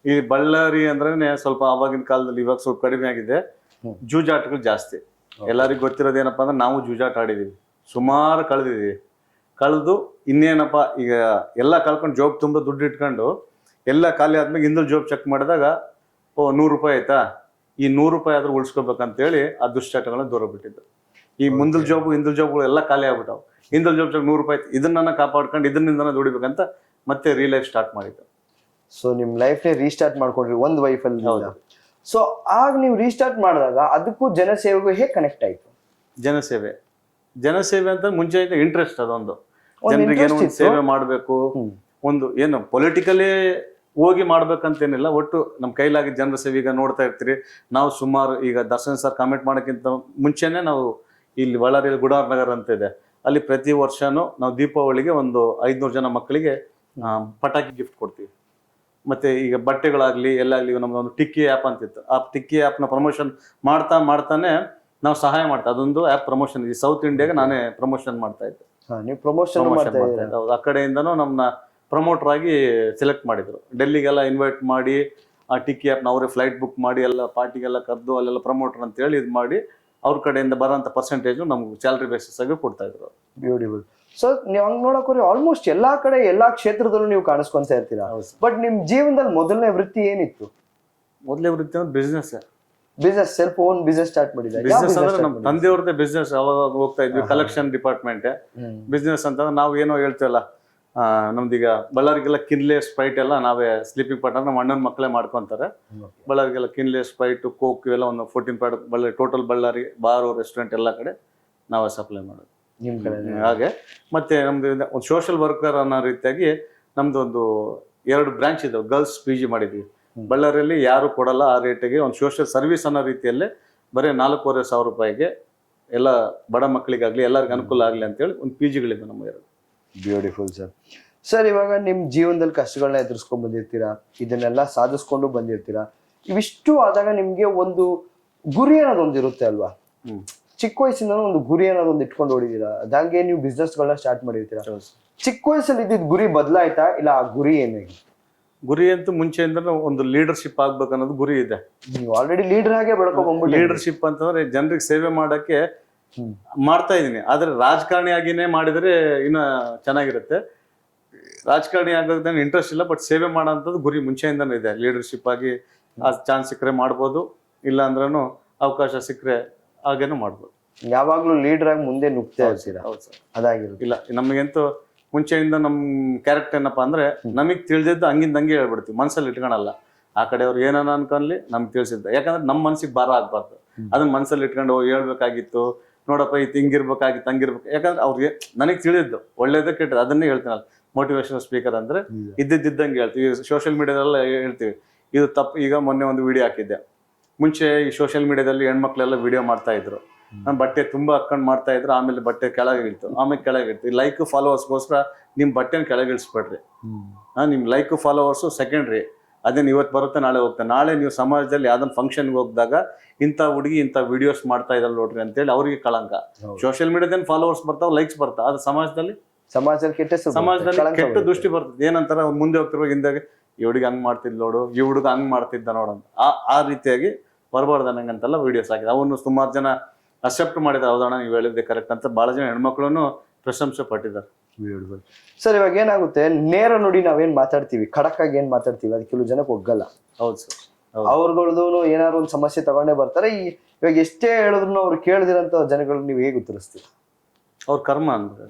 [SPEAKER 1] ಈ ಬಳ್ಳಾರಿ ಅಂದ್ರೆ ಸ್ವಲ್ಪ ಆವಾಗಿನ ಕಾಲದಲ್ಲಿ, ಇವಾಗ ಸ್ವಲ್ಪ ಕಡಿಮೆ ಆಗಿದೆ, ಜೂಜಾಟಗಳು ಜಾಸ್ತಿ. ಎಲ್ಲರಿಗೂ ಗೊತ್ತಿರೋದು ಏನಪ್ಪಾ ಅಂದ್ರೆ ನಾವು ಜೂಜಾಟ ಆಡಿದೀವಿ, ಸುಮಾರು ಕಳೆದು ಇನ್ನೇನಪ್ಪ ಈಗ ಎಲ್ಲ ಕಳ್ಕೊಂಡು ಜೋಬ್ ತುಂಬ ದುಡ್ಡು ಇಟ್ಕೊಂಡು ಎಲ್ಲ ಖಾಲಿ ಆದ್ಮೇಲೆ ಹಿಂದಲ್ ಜೋಬ್ ಚೆಕ್ ಮಾಡಿದಾಗ ₹100 ಆಯ್ತಾ, ಈ ₹100 ಆದ್ರೂ ಉಳಿಸ್ಕೋಬೇಕಂತೇಳಿ ಆ ದುಶ್ಚಟಗಳನ್ನ ದೂರ ಬಿಟ್ಟಿದ್ದು. ಈ ಮುಂದಲ್ ಜಾಬು ಹಿಂದಲ್ ಜಾಬ್ಗಳು ಎಲ್ಲ ಖಾಲಿ ಆಗ್ಬಿಟ್ಟವು. ಹಿಂದಲ್ ಜಾಬ್ ₹100 ಆಯ್ತು, ಇದನ್ನ ಕಾಪಾಡ್ಕೊಂಡು ಇದನ್ನಿಂದನೇ ದುಡಿಬೇಕಂತ ಮತ್ತೆ ರೀಲೈಫ್ ಸ್ಟಾರ್ಟ್ ಮಾಡಿದ್ದು.
[SPEAKER 2] ಸೊ ನಿಮ್ ಲೈಫ್ ರೀಸ್ಟಾರ್ಟ್ ಮಾಡ್ಕೊಂಡ್ರಿ ಒಂದು ವೈಫಲ್ಯ. ಸೊ ಆಗ ನೀವು ರೀಸ್ಟಾರ್ಟ್ ಮಾಡಿದಾಗ ಅದಕ್ಕೂ ಜನಸೇವೆಗೂ ಹೇಗೆ ಕನೆಕ್ಟ್ ಆಯ್ತು? ಜನಸೇವೆ ಅಂತ ಮುಂಚೆ ಇಂಟ್ರೆಸ್ಟ್, ಅದೊಂದು ಜನರಿಗೆ ಏನೋ ಒಂದು ಸೇವೆ ಮಾಡಬೇಕು, ಒಂದು ಏನು ಪೊಲಿಟಿಕಲಿ ಹೋಗಿ ಮಾಡ್ಬೇಕಂತೇನಿಲ್ಲ, ಒಟ್ಟು ನಮ್ಮ ಕೈಲಾಗಿ ಜನರ ಸೇವೆ. ಈಗ ನೋಡ್ತಾ ಇರ್ತೀರಿ ನಾವು ಸುಮಾರು, ಈಗ ದರ್ಶನ್ ಸರ್ ಕಾಮೆಂಟ್ ಮಾಡೋಕ್ಕಿಂತ ಮುಂಚೆನೆ ನಾವು ಇಲ್ಲಿ ಬಳ್ಳಾರಿಯಲ್ಲಿ ಗುಡಾರ್ ನಗರ್ ಅಂತ ಇದೆ, ಅಲ್ಲಿ ಪ್ರತಿ ವರ್ಷನೂ ನಾವು ದೀಪಾವಳಿಗೆ ಒಂದು 500 ಜನ ಮಕ್ಕಳಿಗೆ ಪಟಾಕಿ ಗಿಫ್ಟ್ ಕೊಡ್ತೀವಿ. ಮತ್ತೆ ಈಗ ಬಟ್ಟೆಗಳಾಗ್ಲಿ ಎಲ್ಲಾಗ್ಲಿ, ನಮ್ದೊಂದು ಟಿಕ್ಕಿ ಆ್ಯಪ್ ಅಂತಿತ್ತು, ಆ ಟಿಕ್ಕಿ ಆ್ಯಪ್ನ ಪ್ರಮೋಷನ್ ಮಾಡ್ತಾನೆ ನಾವು ಸಹಾಯ ಮಾಡ್ತಾ, ಅದೊಂದು ಆ್ಯಪ್ ಪ್ರಮೋಷನ್ ಈ ಸೌತ್ ಇಂಡಿಯಾಗೆ ನಾನೇ ಪ್ರಮೋಷನ್ ಮಾಡ್ತಾ ಇದ್ದೆ. ನೀವು ಪ್ರಮೋಷನ್ ಮಾಡ್ತಾ ಇದ್ದೆ?
[SPEAKER 1] ಹೌದು, ಆ ಕಡೆಯಿಂದನೂ ನಮ್ಮನ್ನ ಪ್ರಮೋಟರ್ ಆಗಿ ಸೆಲೆಕ್ಟ್ ಮಾಡಿದ್ರು. ಡೆಲ್ಲಿಗೆಲ್ಲ ಇನ್ವೈಟ್ ಮಾಡಿ ಆ ಟಿಕ್ಕಿ ಆ್ಯಪ್ನ ಅವರೇ ಫ್ಲೈಟ್ ಬುಕ್ ಮಾಡಿ ಎಲ್ಲ ಪಾರ್ಟಿಗೆಲ್ಲ ಕರೆದು ಅಲ್ಲೆಲ್ಲ ಪ್ರಮೋಟರ್ ಅಂತ ಹೇಳಿ ಇದು ಮಾಡಿ ಅವ್ರ ಕಡೆಯಿಂದ ಬರೋಂಥ ಪರ್ಸೆಂಟೇಜ್ ನಮ್ಗೆ ಸ್ಯಾಲ್ರಿ ಬೇಸಿಸ್ ಆಗಿ ಕೊಡ್ತಾ ಇದ್ರು.
[SPEAKER 2] ಬ್ಯೂಟಿಫುಲ್. ಸೊ ನೀವು ಹಂಗೆ ನೋಡೋಕೆ ಆಲ್ಮೋಸ್ಟ್ ಎಲ್ಲಾ ಕಡೆ ಎಲ್ಲಾ ಕ್ಷೇತ್ರದಲ್ಲೂ ನೀವು ಕಾಣಿಸ್ಕೊಂತ ಇರ್ತೀರಾ. ಬಟ್ ನಿಮ್ ಜೀವನದಲ್ಲಿ ಮೊದಲನೇ ವೃತ್ತಿ ಏನಿತ್ತು?
[SPEAKER 1] ಮೊದಲೇ ವೃತ್ತಿ ಅಂದ್ರೆ business.
[SPEAKER 2] Self own business start ಮಾಡಿದ್ರೆ
[SPEAKER 1] ಬಿಸ್ನೆಸ್ ಅಂದ್ರೆ ನಮ್ಮ ತಂದೆಯವ್ರದ್ದೇ ಬಿಸ್ನೆಸ್. ಅವಾಗ ಹೋಗ್ತಾ ಇದ್ವಿ ಕಲೆಕ್ಷನ್ ಡಿಪಾರ್ಟ್ಮೆಂಟ್ ಬಿಸ್ನೆಸ್ ಅಂತಂದ್ರೆ ನಾವು ಏನೋ ಹೇಳ್ತೀವಲ್ಲ, ನಮ್ದೀಗ ಬಳ್ಳಾರಿಗೆಲ್ಲ ಕಿನ್ಲೆ ಸ್ಪ್ರೈಟ್ ಎಲ್ಲ ನಾವೇ ಸ್ಲೀಪಿಂಗ್ ಪಾರ್ಟ್ ನಮ್ಮ ಅಣ್ಣನ ಮಕ್ಕಳೇ ಮಾಡ್ಕೊಂತಾರೆ. ಬಳ್ಳಾರಿಗೆಲ್ಲ ಕಿನ್ಲೆ ಸ್ಪ್ರೈಟ್ ಕೋಕ್ ಇವೆಲ್ಲ ಒಂದು 14 ಪ್ರಾಡಕ್ಟ್ ಬಳ್ಳಾರಿ ಟೋಟಲ್ ಬಳ್ಳಾರಿ ಬಾರು ರೆಸ್ಟೋರೆಂಟ್ ಎಲ್ಲ ಕಡೆ ನಾವೇ ಸಪ್ಲೈ ಮಾಡೋದು. ಹಾಗೆ ಮತ್ತೆ ನಮ್ದು ಒಂದು ಸೋಷಿಯಲ್ ವರ್ಕರ್ ಅನ್ನೋ ರೀತಿಯಾಗಿ ನಮ್ದು ಒಂದು 2 ಬ್ರಾಂಚ್ ಇದಾವೆ. ಗರ್ಲ್ಸ್ PG ಮಾಡಿದ್ವಿ, ಬಳ್ಳಾರಿಯಲ್ಲಿ ಯಾರು ಕೊಡಲ್ಲ ಆ ರೇಟಿಗೆ. ಒಂದು ಸೋಷಿಯಲ್ ಸರ್ವಿಸ್ ಅನ್ನೋ ರೀತಿಯಲ್ಲೇ ಬರೀ 4,500 ರೂಪಾಯಿಗೆ ಎಲ್ಲ ಬಡ ಮಕ್ಕಳಿಗಾಗ್ಲಿ ಎಲ್ಲರಿಗೂ ಅನುಕೂಲ ಆಗಲಿ ಅಂತೇಳಿ ಒಂದು PGಗಳಿವೆ ನಮ್ಮ ಎರಡು.
[SPEAKER 2] Beautiful sir. ಸರ್, ಇವಾಗ ನಿಮ್ಮ ಜೀವನದಲ್ಲಿ ಕಷ್ಟಗಳನ್ನ ಎದುರಿಸ್ಕೊಂಡ್ ಬಂದಿರ್ತೀರಾ, ಇದನ್ನೆಲ್ಲ ಸಾಧಿಸ್ಕೊಂಡು ಬಂದಿರ್ತೀರಾ. ಇವಿಷ್ಟು ಆದಾಗ ನಿಮ್ಗೆ ಒಂದು ಗುರಿ ಅನ್ನೋದೊಂದು ಇರುತ್ತೆ ಅಲ್ವಾ? ಚಿಕ್ಕ ವಯಸ್ಸಿಂದ ಒಂದು ಗುರಿ ಅನ್ನೋದೊಂದು ಇಟ್ಕೊಂಡು ಓಡಿದೀರಾ, ಅದಾಗೆ ನೀವು ಬಿಸ್ನೆಸ್ಗಳನ್ನ ಸ್ಟಾರ್ಟ್ ಮಾಡಿರ್ತೀರಾ. ಚಿಕ್ಕ ವಯಸ್ಸಲ್ಲಿ ಇದ್ದಿದ್ ಗುರಿ ಬದಲಾಯ್ತಾ, ಇಲ್ಲ ಆ ಗುರಿ ಏನಾಗಿ?
[SPEAKER 1] ಗುರಿ ಅಂತೂ ಮುಂಚೆಯಿಂದ ಒಂದು ಲೀಡರ್ಶಿಪ್ ಆಗ್ಬೇಕು ಅನ್ನೋದು ಗುರಿ ಇದೆ.
[SPEAKER 2] ನೀವು ಆಲ್ರೆಡಿ ಲೀಡರ್ ಆಗಿ ಬೆಳ್ಕೊಂಡ್ಬಿಟ್ಟು
[SPEAKER 1] ಲೀಡರ್ಶಿಪ್ ಅಂತಂದ್ರೆ ಜನರಿಗೆ ಸೇವೆ ಮಾಡಕ್ಕೆ ಮಾಡ್ತಾ ಇದೀನಿ. ಆದ್ರೆ ರಾಜಕಾರಣಿ ಆಗಿನೇ ಮಾಡಿದ್ರೆ ಇನ್ನ ಚೆನ್ನಾಗಿರುತ್ತೆ. ರಾಜಕಾರಣಿ ಆಗೋದ್ ಇಂಟ್ರೆಸ್ಟ್ ಇಲ್ಲ, ಬಟ್ ಸೇವೆ ಮಾಡೋಂಥದ್ದು ಗುರಿ ಮುಂಚೆಯಿಂದನೂ ಇದೆ. ಲೀಡರ್ಶಿಪ್ ಆಗಿ ಆ ಚಾನ್ಸ್ ಸಿಕ್ಕರೆ ಮಾಡ್ಬೋದು, ಇಲ್ಲ ಅಂದ್ರೂ ಅವಕಾಶ ಸಿಕ್ಕರೆ ಹಾಗೇನು ಮಾಡ್ಬೋದು.
[SPEAKER 2] ಯಾವಾಗ್ಲೂ ಲೀಡರ್ ಆಗಿ ಮುಂದೆ ನುಗ್ತಾ ಇರ್ತೀರಾ?
[SPEAKER 1] ಹೌದು ಸರ್.
[SPEAKER 2] ಅದಾಗಿರುತ್ತೆ.
[SPEAKER 1] ಇಲ್ಲ, ನಮಗಂತೂ ಮುಂಚೆಯಿಂದ ನಮ್ಮ ಕ್ಯಾರೆಕ್ಟರ್ ಏನಪ್ಪಾ ಅಂದ್ರೆ ನಮಗ್ ತಿಳಿದಿದ್ದು ಹಂಗಿಂದ ಹಂಗೆ ಹೇಳ್ಬಿಡ್ತೀವಿ, ಮನ್ಸಲ್ಲಿ ಇಟ್ಕೊಳಲ್ಲ. ಆ ಕಡೆ ಅವ್ರು ಏನಾನ ಅನ್ಕೊಂಡ್ಲಿ ನಮ್ಗೆ ತಿಳಿಸಿದ್ದ, ಯಾಕಂದ್ರೆ ನಮ್ಮ ಮನ್ಸಿಗೆ ಭಾರ ಆಗ್ಬಾರ್ದು. ಅದನ್ನ ಮನ್ಸಲ್ಲಿ ಇಟ್ಕೊಂಡು ಹೇಳ್ಬೇಕಾಗಿತ್ತು, ನೋಡಪ್ಪ ಇದು ಹಿಂಗಿರ್ಬೇಕಾಗಿತ್ತು ಹಂಗಿರ್ಬೇಕು. ಯಾಕಂದ್ರೆ ಅವ್ರಿಗೆ ನನಗೆ ತಿಳಿದಿದ್ದು ಒಳ್ಳೇದೇ ಕೆಟ್ಟದ್ದು ಅದನ್ನೇ ಹೇಳ್ತೀನಲ್ಲ. ಮೋಟಿವೇಶನಲ್ ಸ್ಪೀಕರ್ ಅಂದ್ರೆ ಇದ್ದಿದ್ದಂಗೆ ಹೇಳ್ತೀವಿ. ಸೋಷಿಯಲ್ ಮೀಡಿಯಾದಲ್ಲ ಹೇಳ್ತೀವಿ ಇದು ತಪ್ಪು. ಈಗ ಮೊನ್ನೆ ಒಂದು ವಿಡಿಯೋ ಹಾಕಿದ್ದೆ. ಮುಂಚೆ ಈ ಸೋಷಿಯಲ್ ಮೀಡಿಯಾದಲ್ಲಿ ಹೆಣ್ಮಕ್ಳೆಲ್ಲ ವಿಡಿಯೋ ಮಾಡ್ತಾ ಇದ್ರು, ನಾನು ಬಟ್ಟೆ ತುಂಬಾ ಹಾಕೊಂಡು ಮಾಡ್ತಾ ಇದ್ರು, ಆಮೇಲೆ ಬಟ್ಟೆ ಕೆಳಗಿಳ್ತು, ಆಮೇಲೆ ಕೆಳಗಿಳ್ತು. ಲೈಕ್ ಫಾಲೋವರ್ಸ್ಗೋಸ್ಕರ ನಿಮ್ ಬಟ್ಟೆನ ಕೆಳಗಿಳಿಸ್ಬೇಡ್ರಿ. ನಿಮ್ ಲೈಕ್ ಫಾಲೋವರ್ಸ್ ಸೆಕೆಂಡ್ರಿ, ಅದೇನು ಇವತ್ತು ಬರುತ್ತೆ ನಾಳೆ ಹೋಗ್ತಾರೆ. ನಾಳೆ ನೀವು ಸಮಾಜದಲ್ಲಿ ಯಾವ್ದೊಂದು ಫಂಕ್ಷನ್ಗೆ ಹೋಗಿದಾಗ ಇಂಥ ಹುಡುಗಿ ಇಂಥ ವಿಡಿಯೋಸ್ ಮಾಡ್ತಾ ಇದ್ದಲ್ಲ ನೋಡ್ರಿ ಅಂತೇಳಿ ಅವ್ರಿಗೆ ಕಳಂಕ. ಸೋಷಿಯಲ್ ಮೀಡಿಯಾದಲ್ಲಿ ಫಾಲೋವರ್ಸ್ ಬರ್ತಾವ, ಲೈಕ್ಸ್ ಬರ್ತಾವ, ಅದು ಸಮಾಜದಲ್ಲಿ ಕೆಟ್ಟ ದೃಷ್ಟಿ ಬರ್ತದೆ. ಏನಂತಾರ ಮುಂದೆ ಹೋಗ್ತಿರುವಾಗ ಹಿಂದಾಗೆ ಈ ಹುಡುಗಿ ಹಂಗ್ ಮಾಡ್ತಿದ್ ನೋಡು, ಈ ಹುಡುಗ ಹಂಗ್ ಮಾಡ್ತಿದ್ದ ನೋಡಂತ ಆ ರೀತಿಯಾಗಿ ಬರಬಾರ್ದು ಅನ್ನಂಗಂತೆಲ್ಲ ವಿಡಿಯೋಸ್ ಹಾಕಿದೆ. ಅವನು ಸುಮಾರು ಜನ ಅಕ್ಸೆಪ್ಟ್ ಮಾಡಿದ್ದಾರೆ. ಹೌದಣ್ಣ ನೀವು ಹೇಳಿದ್ದೆ ಕರೆಕ್ಟ್ ಅಂತ ಬಹಳ ಜನ ಹೆಣ್ಮಕ್ಳು ಪ್ರಶಂಸೆ ಪಟ್ಟಿದ್ದಾರೆ.
[SPEAKER 2] ಸರ್, ಇವಾಗ ಏನಾಗುತ್ತೆ, ನೇರ ನುಡಿ ನಾವೇನ್ ಮಾತಾಡ್ತೀವಿ, ಖಡಕ್ ಆಗಿ ಏನ್ ಮಾತಾಡ್ತೀವಿ, ಅದು ಕೆಲವು ಜನಕ್ಕೆ ಒಗ್ಗಲ್ಲ.
[SPEAKER 1] ಹೌದು ಸರ್.
[SPEAKER 2] ಅವ್ರಗಳ್ದು ಏನಾದ್ರು ಒಂದು ಸಮಸ್ಯೆ ತಗೊಂಡೇ ಬರ್ತಾರೆ. ಇವಾಗ ಎಷ್ಟೇ ಹೇಳಿದ್ರು ಅವ್ರು ಕೇಳ್ದಿರಂತ ಜನಗಳು ನೀವು ಹೇಗೆ ಉತ್ತರಿಸ್ತೀವಿ?
[SPEAKER 1] ಅವ್ರ ಕರ್ಮ ಅಂದ್ರೆ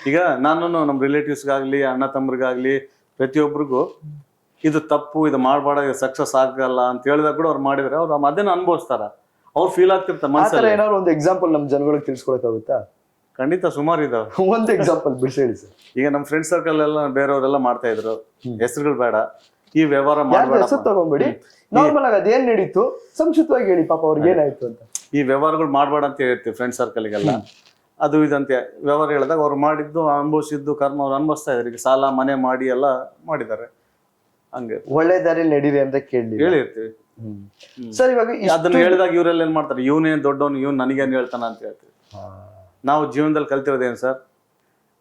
[SPEAKER 1] ಈಗ ನಾನು ನಮ್ಮ ರಿಲೇಟಿವ್ಸ್ಗಾಗ್ಲಿ ಅಣ್ಣ ತಮ್ಮರಿಗಾಗ್ಲಿ ಪ್ರತಿಯೊಬ್ಬರಿಗೂ ಇದು ತಪ್ಪು, ಇದು ಮಾಡಬೇಡ, ಇದು ಸಕ್ಸಸ್ ಆಗಲ್ಲ ಅಂತ ಹೇಳಿದಾಗ ಕೂಡ ಅವ್ರು ಮಾಡಿದ್ರೆ ಅವ್ರು ಅದನ್ನ ಅನುಭವಿಸ್ತಾರ, ಅವ್ರು ಫೀಲ್ ಆಗ್ತಿರ್ತಾರೆ ಮನಸ್ಸಲ್ಲಿ.
[SPEAKER 2] ಏನಾದ್ರು ಒಂದು ಎಕ್ಸಾಂಪಲ್ ನಮ್ಮ ಜನಗಳಿಗೆ ತಿಳ್ಸ್ಕೊಳಕ್ಕಾಗುತ್ತಾ?
[SPEAKER 1] ಖಂಡಿತ ಸುಮಾರು ಇದಾವೆ.
[SPEAKER 2] ಒಂದು ಎಕ್ಸಾಂಪಲ್ ಬಿಡಿಸಿ ಹೇಳಿ ಸರ್.
[SPEAKER 1] ಈಗ ನಮ್ಮ ಫ್ರೆಂಡ್ ಸರ್ಕಲ್ ಎಲ್ಲ ಬೇರೆಯವರೆಲ್ಲ ಮಾಡ್ತಾ ಇದ್ರು, ಹೆಸರುಗಳು ಬೇಡ, ಈ ವ್ಯವಹಾರ ಮಾಡಬೇಡ,
[SPEAKER 2] ಹೆಸರು ತಗೊಂಬಿಡಿ, ನಾರ್ಮಲ್ ಆಗಿ ಅದೇನ್ ನಡೀತು ಸಂಕ್ಷಿಪ್ತವಾಗಿ ಹೇಳಿ, ಪಾಪ ಅವ್ರಿಗೆ ಏನಾಯ್ತು ಅಂತ.
[SPEAKER 1] ಈ ವ್ಯವಹಾರಗಳು ಮಾಡಬೇಡ ಅಂತ ಹೇಳ್ತೀವಿ ಫ್ರೆಂಡ್ ಸರ್ಕಲ್ಗೆಲ್ಲ. ಅದು ಇದಂತೆ ವ್ಯವಹಾರ ಹೇಳಿದಾಗ ಅವ್ರು ಮಾಡಿದ್ದು ಅನುಭವಿಸಿದ್ದು ಕರ್ಮ ಅವ್ರು ಅನುಭವಿಸ್ತಾ ಇದಾರೆ. ಈಗ ಸಾಲ ಮನೆ ಮಾಡಿ ಎಲ್ಲ ಮಾಡಿದ್ದಾರೆ. ಹಂಗೆ
[SPEAKER 2] ಒಳ್ಳೆ ದಾರಿ ನಡೀರಿ ಅಂತ
[SPEAKER 1] ಹೇಳಿರ್ತೀವಿ
[SPEAKER 2] ಸರ್. ಇವಾಗ
[SPEAKER 1] ಅದನ್ನ ಹೇಳಿದಾಗ ಇವರೆಲ್ಲ ಏನ್ ಮಾಡ್ತಾರೆ, ಇವನೇನ್ ದೊಡ್ಡವನು, ಇವ್ನು ನನಗೇನ್ ಹೇಳ್ತಾನ ಅಂತ ಹೇಳ್ತೀವಿ. ನಾವು ಜೀವನದಲ್ಲಿ ಕಲ್ತಿರೋದೇನು ಸರ್,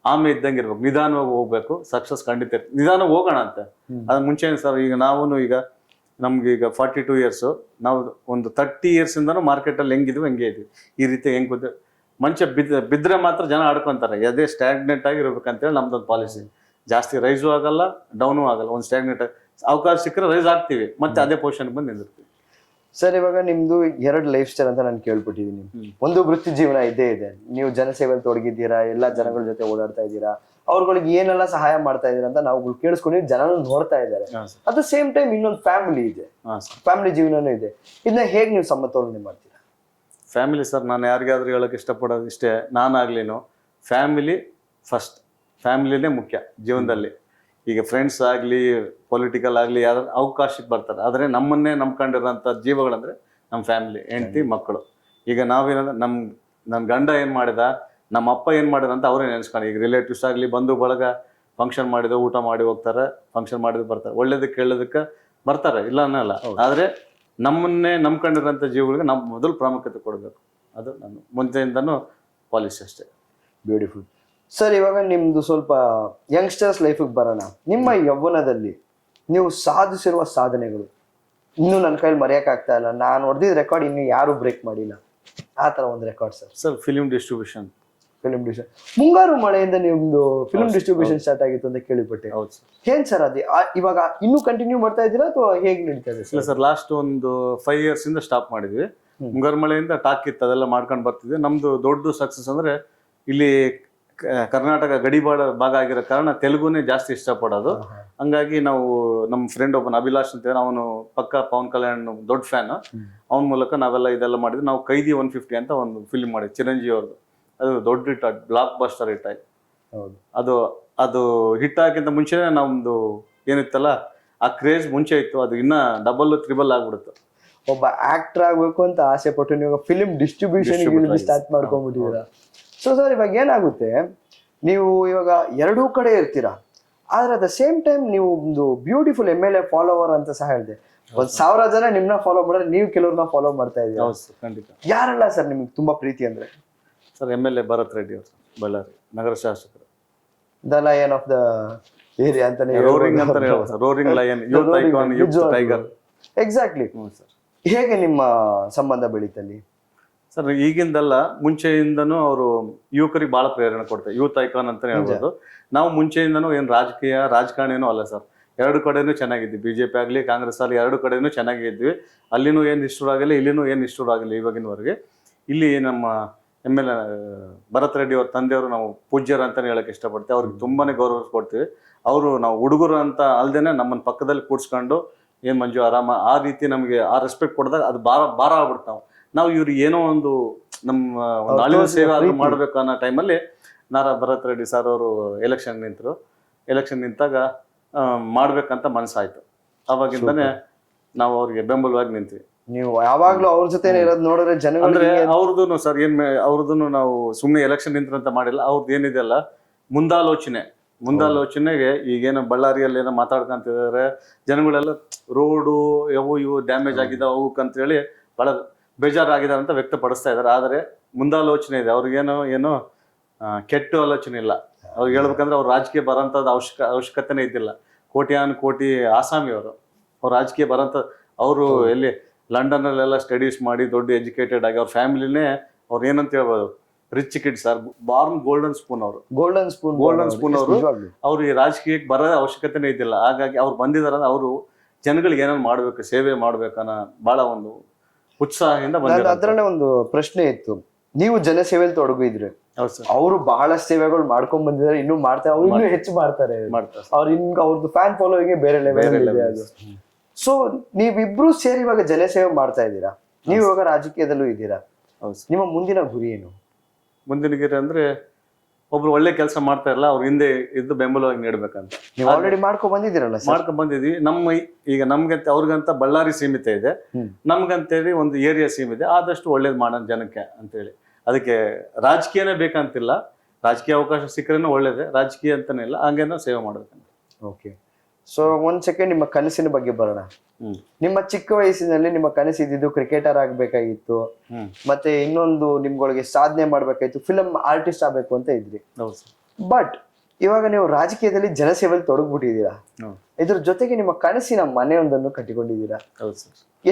[SPEAKER 1] ಆಮೆ ಇದ್ದಂಗೆ ಇರ್ಬೇಕು, ನಿಧಾನವಾಗಿ ಹೋಗ್ಬೇಕು, ಸಕ್ಸಸ್ ಖಂಡಿತ ಇರ್ತದೆ. ನಿಧಾನ ಹೋಗೋಣ ಅಂತ. ಅದ್ ಮುಂಚೆ ಸರ್, ಈಗ ನಾವು ಈಗ ನಮ್ಗೆ ಈಗ 42 years, ನಾವು ಒಂದು 30 years ಇಂದಾನು ಮಾರ್ಕೆಟಲ್ಲಿ ಹೆಂಗಿದ್ವಿ ಹಂಗೆ ಇದ್ವಿ. ಈ ರೀತಿ ಹೆಂಗ್ ಕೂತ ಮಂಚ ಬಿದ್ರೆ ಮಾತ್ರ ಜನ ಆಡ್ಕೊಂತಾರೆ. ಅದೇ ಸ್ಟ್ಯಾಗ್ನೆಂಟ್ ಆಗಿ ಇರ್ಬೇಕಂತೇಳಿ ನಮ್ದೊಂದು ಪಾಲಿಸಿ. ಜಾಸ್ತಿ ರೈಸು ಆಗಲ್ಲ, ಡೌನು ಆಗಲ್ಲ, ಒಂದು ಸ್ಟ್ಯಾಗ್ನೆಂಟ್ ಅವಕಾಶ ಸಿಕ್ಕರೆ ರೈಸ್ ಆಗ್ತೀವಿ, ಮತ್ತೆ ಅದೇ ಪೊಸಿಷನ್ಗೆ ಬಂದು ನಿಂದಿರ್ತೀವಿ.
[SPEAKER 2] ಸರ್, ಇವಾಗ ನಿಮ್ದು 2 ಲೈಫ್ ಸ್ಟೈಲ್ ಅಂತ ನಾನು ಕೇಳ್ಬಿಟ್ಟಿದ್ದೀನಿ. ಒಂದು ವೃತ್ತಿ ಜೀವನ ಇದ್ದೇ ಇದೆ, ನೀವು ಜನಸೇವೆಯಲ್ಲಿ ತೊಡಗಿದ್ದೀರಾ, ಎಲ್ಲಾ ಜನಗಳ ಜೊತೆ ಓಡಾಡ್ತಾ ಇದ್ದೀರಾ, ಅವ್ರಗಳಿಗೆ ಏನೆಲ್ಲ ಸಹಾಯ ಮಾಡ್ತಾ ಇದೀರಾ ಅಂತ ನಾವು ಕೇಳಿಸ್ಕೊಂಡಿದ್ದು, ಜನ ನೋಡ್ತಾ ಇದ್ದಾರೆ. ಅಟ್ ದ ಸೇಮ್ ಟೈಮ್ ಇನ್ನೊಂದು ಫ್ಯಾಮಿಲಿ ಇದೆ, ಫ್ಯಾಮಿಲಿ ಜೀವನನೂ ಇದೆ. ಇದನ್ನ ಹೇಗೆ ನೀವು ಸಮತೋಲನೆ ಮಾಡ್ತೀರಾ?
[SPEAKER 1] ಫ್ಯಾಮಿಲಿ ಸರ್, ನಾನು ಯಾರಿಗಾದ್ರೂ ಹೇಳೋಕೆ ಇಷ್ಟಪಡೋದು ಇಷ್ಟೇ, ನಾನಾಗ್ಲಿನು ಫ್ಯಾಮಿಲಿ ಫಸ್ಟ್. ಫ್ಯಾಮಿಲಿನೇ ಮುಖ್ಯ ಜೀವನದಲ್ಲಿ. ಈಗ ಫ್ರೆಂಡ್ಸ್ ಆಗಲಿ, ಪೊಲಿಟಿಕಲ್ ಆಗಲಿ, ಯಾರು ಅವಕಾಶಕ್ಕೆ ಬರ್ತಾರೆ. ಆದರೆ ನಮ್ಮನ್ನೇ ನಂಬ್ಕೊಂಡಿರೋಂಥ ಜೀವಗಳಂದರೆ ನಮ್ಮ ಫ್ಯಾಮಿಲಿ, ಹೆಂಡತಿ, ಮಕ್ಕಳು. ಈಗ ನಾವೇನಂದ್ರೆ ನನ್ನ ಗಂಡ ಏನು ಮಾಡಿದ, ನಮ್ಮ ಅಪ್ಪ ಏನು ಮಾಡಿದ ಅಂತ ಅವರೇ ನೆನೆಸ್ಕೊಂಡು. ಈಗ ರಿಲೇಟಿವ್ಸ್ ಆಗಲಿ, ಬಂಧು ಬಳಗ ಫಂಕ್ಷನ್ ಮಾಡಿದ ಊಟ ಮಾಡಿ ಹೋಗ್ತಾರೆ, ಫಂಕ್ಷನ್ ಮಾಡಿದ್ರು ಬರ್ತಾರೆ, ಒಳ್ಳೇದಕ್ಕೆ ಹೇಳೋದಕ್ಕೆ ಬರ್ತಾರೆ, ಇಲ್ಲ ಅನ್ನಲ್ಲ. ಆದರೆ ನಮ್ಮನ್ನೇ ನಂಬ್ಕೊಂಡಿರೋಂಥ ಜೀವಗಳಿಗೆ ನಾವು ಮೊದಲು ಪ್ರಾಮುಖ್ಯತೆ ಕೊಡಬೇಕು. ಅದು ನಾನು ಮುಂಚೆಯಿಂದನೂ ಪಾಲಿಸಿ ಅಷ್ಟೇ.
[SPEAKER 2] Beautiful sir. ಇವಾಗ ನಿಮ್ದು ಸ್ವಲ್ಪ ಯಂಗ್ಸ್ಟರ್ಸ್ ಲೈಫಿಗೆ ಬರೋಣ. ನಿಮ್ಮ ಯೌವನದಲ್ಲಿ ನೀವು ಸಾಧಿಸಿರುವ ಸಾಧನೆಗಳು ಇನ್ನೂ ನನ್ನ ಕೈಲಿ ಮರೆಯೋಕ್ಕಾಗ್ತಾ ಇಲ್ಲ, ನಾನು ಹೊಡೆದಿದ್ದ ರೆಕಾರ್ಡ್ ಇನ್ನು ಯಾರು ಬ್ರೇಕ್ ಮಾಡಿಲ್ಲ, ಆ ಥರ ಒಂದು record sir?
[SPEAKER 1] Sir, film distribution.
[SPEAKER 2] ಮುಂಗಾರು ಮಳೆಯಿಂದ ನಿಮ್ದು ಫಿಲ್ಮ್ ಡಿಸ್ಟ್ರಿಬ್ಯೂಷನ್ ಸ್ಟಾರ್ಟ್ ಆಗಿತ್ತು ಅಂತ ಕೇಳಿಪಟ್ಟೆ.
[SPEAKER 1] ಹೌದು ಸರ್.
[SPEAKER 2] ಏನ್ ಸರ್ ಅದು ಇವಾಗ ಇನ್ನೂ ಕಂಟಿನ್ಯೂ ಮಾಡ್ತಾ ಇದ್ದೀರಾ ಅಥವಾ ಹೇಗೆ ನಡೀತಾ ಇದೆ?
[SPEAKER 1] ಇಲ್ಲ ಸರ್, ಲಾಸ್ಟ್ ಒಂದು 5 years ಇಂದ ಸ್ಟಾಪ್ ಮಾಡಿದ್ವಿ. ಮುಂಗಾರು ಮಳೆಯಿಂದ ಟಾಕ್ ಇತ್ತು, ಅದೆಲ್ಲ ಮಾಡ್ಕೊಂಡು ಬರ್ತಿದ್ವಿ. ನಮ್ದು ದೊಡ್ಡ ಸಕ್ಸಸ್ ಅಂದ್ರೆ ಇಲ್ಲಿ ಕರ್ನಾಟಕ ಗಡಿಪಾಡ ಭಾಗ ಆಗಿರೋ ಕಾರಣ ತೆಲುಗುನೇ ಜಾಸ್ತಿ ಇಷ್ಟಪಡೋದು. ಹಂಗಾಗಿ ನಾವು ನಮ್ಮ ಫ್ರೆಂಡ್ ಒಬ್ಬನ ಅಭಿಲಾಷ್ ಅಂತ, ಅವನು ಪಕ್ಕ ಪವನ್ ಕಲ್ಯಾಣ್ ದೊಡ್ಡ ಫ್ಯಾನ್, ಅವನ ಮೂಲಕ ನಾವೆಲ್ಲ ಇದೆಲ್ಲ ಮಾಡಿದ್ವಿ. ನಾವು ಕೈದಿ 150 ಅಂತ ಒಂದು ಫಿಲ್ಮ್ ಮಾಡಿದ್ವಿ, ಚಿರಂಜೀವಿ ಅವ್ರದ್ದು. ಅದು ದೊಡ್ಡ ಹಿಟ್ ಆಗಿ, ಬ್ಲಾಕ್ ಬಸ್ಟರ್ ಹಿಟ್ ಆಗಿ.
[SPEAKER 2] ಹೌದು.
[SPEAKER 1] ಅದು ಹಿಟ್ ಆಗಿಂತ ಮುಂಚೆನೇ ನಮ್ದು ಏನಿತ್ತಲ್ಲ, ಆ ಕ್ರೇಜ್ ಮುಂಚೆ ಇತ್ತು, ಅದು ಇನ್ನ ಡಬಲ್ ತ್ರಿಬಲ್ ಆಗ್ಬಿಡುತ್ತೆ.
[SPEAKER 2] ಒಬ್ಬ ಆಕ್ಟರ್ ಆಗ್ಬೇಕು ಅಂತ ಆಸೆ ಪಟ್ಟು ನೀವು ಫಿಲ್ಮ್ ಡಿಸ್ಟ್ರಿಬ್ಯೂಷನ್ ಸ್ಟಾರ್ಟ್ ಮಾಡ್ಕೊಂಡ್ಬಿಟ್ಟಿದ್ದೀರಾ. ಸೊ ಸರ್ ಇವಾಗ ಏನಾಗುತ್ತೆ, ನೀವು ಇವಾಗ ಎರಡೂ ಕಡೆ ಇರ್ತೀರಾ, ಆದ್ರೆ ಅಟ್ ದ ಸೇಮ್ ಟೈಮ್ ನೀವು ಒಂದು ಬ್ಯೂಟಿಫುಲ್ MLA ಫಾಲೋವರ್ ಅಂತ ಸಹ ಹೇಳಿದೆ. 1,000 ಜನ ನಿಮ್ನ ಫಾಲೋ ಮಾಡಿದ್ರೆ ನೀವು ಕೆಲವ್ರನ್ನ ಫಾಲೋ ಮಾಡ್ತಾ ಇದ್ದೀರಾ.
[SPEAKER 1] ಹೌದು ಸರ್, ಖಂಡಿತ.
[SPEAKER 2] ಯಾರೆಲ್ಲ ಸರ್ ನಿಮ್ಗೆ ತುಂಬಾ ಪ್ರೀತಿ ಅಂದ್ರೆ?
[SPEAKER 1] ಸರ್ MLA ಭರತ್ ರೆಡ್ಡಿ ಅವರು, ಬಳ್ಳಾರಿ ನಗರ ಶಾಸಕರು.
[SPEAKER 2] The lion of the area ಅಂತಾನೆ
[SPEAKER 1] ರೋರಿಂಗ್ ಅಂತಾನೆ ಹೇಳ್ಬೋದು sir, roaring lion, youth icon, youth tiger.
[SPEAKER 2] Exactly.
[SPEAKER 1] Sir
[SPEAKER 2] ಹೇಗೆ ನಿಮ್ಮ ಸಂಬಂಧ ಬೆಳೀತಲ್ಲಿ?
[SPEAKER 1] ಸರ್ ಈಗಿಂದಲ್ಲ, ಮುಂಚೆಯಿಂದನೂ ಅವರು ಯುವಕರಿಗೆ ಬಹಳ ಪ್ರೇರಣೆ ಕೊಡ್ತಾರೆ, ಯೂತ್ ಐಕಾನ್ ಅಂತಾನೆ ಹೇಳ್ಬೋದು. ನಾವು ಮುಂಚೆಯಿಂದನೂ ಏನು ರಾಜಕಾರಣಿನೂ ಅಲ್ಲ ಸರ್, ಎರಡು ಕಡೆನೂ ಚೆನ್ನಾಗಿದ್ವಿ, ಬಿಜೆಪಿ ಆಗಲಿ ಕಾಂಗ್ರೆಸ್ ಆಗಲಿ ಎರಡು ಕಡೆನೂ ಚೆನ್ನಾಗಿದ್ವಿ. ಅಲ್ಲಿನೂ ಏನು ಇಷ್ಟರು ಆಗಿಲ್ಲ, ಇಲ್ಲಿನೂ ಏನು ಇಷ್ಟರು ಆಗಿಲ್ಲ ಇವಾಗಿನವರೆಗೆ. ಇಲ್ಲಿ ನಮ್ಮ MLA ಭರತ್ ರೆಡ್ಡಿ ಅವ್ರ ತಂದೆಯವರು ನಾವು ಪೂಜ್ಯರು ಅಂತಾನೆ ಹೇಳಕ್ ಇಷ್ಟಪಡ್ತೀವಿ. ಅವ್ರಿಗೆ ತುಂಬಾನೇ ಗೌರವ ಕೊಡ್ತೀವಿ. ಅವರು ನಾವು ಹುಡುಗರು ಅಂತ ಅಲ್ದೇನೆ ನಮ್ಮನ್ನ ಪಕ್ಕದಲ್ಲಿ ಕೂಡ್ಸ್ಕೊಂಡು ಏನ್ ಮಂಜು ಆರಾಮ ಆ ರೀತಿ ನಮಗೆ ಆ ರೆಸ್ಪೆಕ್ಟ್ ಕೊಡಿದಾಗ ಅದು ಭಾರ ಆಗ್ಬಿಡ್ತು. ನಾವು ಇವ್ರಿಗೆ ಏನೋ ಒಂದು ನಮ್ಮ ಒಂದು ಅಳಿವು ಸೇವೆ ಆದ್ರೂ ಮಾಡ್ಬೇಕು ಅನ್ನೋ ಟೈಮಲ್ಲಿ ಭರತ್ ರೆಡ್ಡಿ ಸರ್ ಅವರು ಎಲೆಕ್ಷನ್ ನಿಂತಾಗ ಮಾಡ್ಬೇಕಂತ ಮನಸ್ಸಾಯ್ತು. ಅವಾಗಿಂದಾನೆ ನಾವು ಅವ್ರಿಗೆ ಬೆಂಬಲವಾಗಿ ನಿಂತ್ವಿ.
[SPEAKER 2] ನೀವು ಯಾವಾಗ್ಲೂ ಅವ್ರ ಜೊತೆ ಇರೋದು ನೋಡಿದ್ರೆ ಜನಗಳಿಗೆ
[SPEAKER 1] ಅವ್ರದ್ದು ಸರ್ ಅವ್ರದ್ದು ನಾವು ಸುಮ್ಮನೆ ಎಲೆಕ್ಷನ್ ನಿಂತ್ರಂತ ಮಾಡಿಲ್ಲ. ಅವ್ರದ್ದು ಏನಿದೆ ಅಲ್ಲ ಮುಂದಾಲೋಚನೆಗೆ ಈಗೇನೋ ಬಳ್ಳಾರಿಯಲ್ಲಿ ಏನೋ ಮಾತಾಡ್ಕೊಂತಿದ್ದಾರೆ ಜನಗಳೆಲ್ಲ, ರೋಡು ಇವು ಡ್ಯಾಮೇಜ್ ಆಗಿದಾವೆ ಅವಕ್ಕಂತ ಹೇಳಿ ಬಹಳ ಬೇಜಾರಾಗಿದ್ದಾರೆ ಅಂತ ವ್ಯಕ್ತಪಡಿಸ್ತಾ ಇದ್ದಾರೆ. ಆದರೆ ಮುಂದಾಲೋಚನೆ ಇದೆ ಅವ್ರಿಗೇನೋ ಕೆಟ್ಟ ಆಲೋಚನೆ ಇಲ್ಲ. ಅವ್ರಿಗೆ ಹೇಳ್ಬೇಕಂದ್ರೆ ಅವ್ರು ರಾಜಕೀಯ ಬರೋಂಥದ್ದು ಅವಶ್ಯಕತೆನೇ ಇದ್ದಿಲ್ಲ. ಕೋಟಿ ಆಸಾಮಿ ಅವ್ರು ರಾಜಕೀಯ ಬರೋಂಥ, ಅವರು ಎಲ್ಲಿ ಲಂಡನ್ನಲ್ಲೆಲ್ಲ ಸ್ಟಡೀಸ್ ಮಾಡಿ ದೊಡ್ಡ ಎಜುಕೇಟೆಡ್ ಆಗಿ ಅವ್ರ ಫ್ಯಾಮಿಲಿನೇ ಅವ್ರು ಏನಂತ ಹೇಳ್ಬೋದು, rich kid sir, Born golden spoon ಅವರು ಅವ್ರು ಈ ರಾಜಕೀಯಕ್ಕೆ ಬರೋ ಅವಶ್ಯಕತೆನೇ ಇದ್ದಿಲ್ಲ. ಹಾಗಾಗಿ ಅವ್ರು ಬಂದಿದಾರ, ಅವರು ಜನಗಳಿಗೆ ಏನಾದ್ರು ಮಾಡ್ಬೇಕು, ಸೇವೆ ಮಾಡ್ಬೇಕನ್ನೋ ಬಹಳ ಒಂದು ಉತ್ಸಾಹದಿಂದ ಬಂದಿದ್ದಾರೆ.
[SPEAKER 2] ಅದ್ರಲ್ಲೇ ಒಂದು ಪ್ರಶ್ನೆ ಇತ್ತು, ನೀವು ಜನಸೇವೆಯಲ್ಲಿ ತೊಡಗಿದ್ರಿ, ಅವರು ಬಹಳಷ್ಟು ಸೇವೆಗಳು ಮಾಡ್ಕೊಂಡ್ ಬಂದಿದ್ದಾರೆ, ಇನ್ನೂ ಮಾಡ್ತಾರೆ, ಅವ್ರು ಇನ್ನೂ ಹೆಚ್ಚು ಮಾಡ್ತಾರೆ. ಅವ್ರದ್ದು ಫ್ಯಾನ್ ಫಾಲೋವಿಂಗ್ ಬೇರೆ ಲೆವೆಲ್ ಇದೆ ಅದು. ಸೊ ನೀವಿಬ್ರು ಸೇರಿ ಇವಾಗ ಜನಸೇವೆ ಮಾಡ್ತಾ ಇದ್ದೀರಾ, ನೀವು ಇವಾಗ ರಾಜಕೀಯದಲ್ಲೂ ಇದ್ದೀರಾ. ನಿಮ್ಮ ಮುಂದಿನ ಗುರಿ ಏನು?
[SPEAKER 1] ಮುಂದಿನ ಗುರಿ ಅಂದ್ರೆ ಒಬ್ರು ಒಳ್ಳೆ ಕೆಲಸ ಮಾಡ್ತಾ ಇರಲ್ಲ, ಅವ್ರ ಹಿಂದೆ ಇದ್ದು ಬೆಂಬಲವಾಗಿ ನೀಡ್ಬೇಕಂತ.
[SPEAKER 2] ನೀವು ಆಲ್ರೆಡಿ ಮಾಡ್ಕೊಂಡ್ ಬಂದಿದ್ದೀರಲ್ಲ?
[SPEAKER 1] ಮಾಡ್ಕೊಂಡ್ ಬಂದಿದ್ವಿ. ಈಗ ನಮ್ಗಂತ ಅವ್ರಿಗಂತ ಬಳ್ಳಾರಿ ಸೀಮಿತ ಇದೆ, ನಮ್ಗಂತೇಳಿ ಒಂದು ಏರಿಯಾ ಸೀಮಿತ ಇದೆ. ಆದಷ್ಟು ಒಳ್ಳೇದು ಮಾಡೋಣ ಜನಕ್ಕೆ ಅಂತೇಳಿ. ಅದಕ್ಕೆ ರಾಜಕೀಯನೇ ಬೇಕಂತಿಲ್ಲ, ರಾಜಕೀಯ ಅವಕಾಶ ಸಿಕ್ಕರೇನು ಒಳ್ಳೇದೇ, ರಾಜಕೀಯ ಅಂತಾನೆ ಇಲ್ಲ, ಹಂಗೇನೋ ಸೇವೆ ಮಾಡ್ಬೇಕಂತ.
[SPEAKER 2] ಓಕೆ. ಸೊ ಒಂದ್ ಸೆಕೆಂಡ್ ನಿಮ್ಮ ಕನಸಿನ ಬಗ್ಗೆ ಬರೋಣ. ನಿಮ್ಮ ಚಿಕ್ಕ ವಯಸ್ಸಿನಲ್ಲಿ ನಿಮ್ಮ ಕನಸಿದ್ದು ಕ್ರಿಕೆಟರ್ ಆಗ್ಬೇಕಾಗಿತ್ತು, ಮತ್ತೆ ಇನ್ನೊಂದು ನಿಮ್ಗಳಿಗೆ ಸಾಧನೆ ಮಾಡ್ಬೇಕಾಯ್ತು, ಫಿಲಂ ಆರ್ಟಿಸ್ಟ್ ಆಗ್ಬೇಕು ಅಂತ ಇದ್ರಿ. ಬಟ್ ಇವಾಗ ನೀವು ರಾಜಕೀಯದಲ್ಲಿ ಜನಸೇವೆಯಲ್ಲಿ ತೊಡಗ್ಬಿಟ್ಟಿದ್ದೀರಾ. ಇದ್ರ ಜೊತೆಗೆ ನಿಮ್ಮ ಕನಸಿನ ಮನೆಯೊಂದನ್ನು ಕಟ್ಟಿಕೊಂಡಿದ್ದೀರಾ.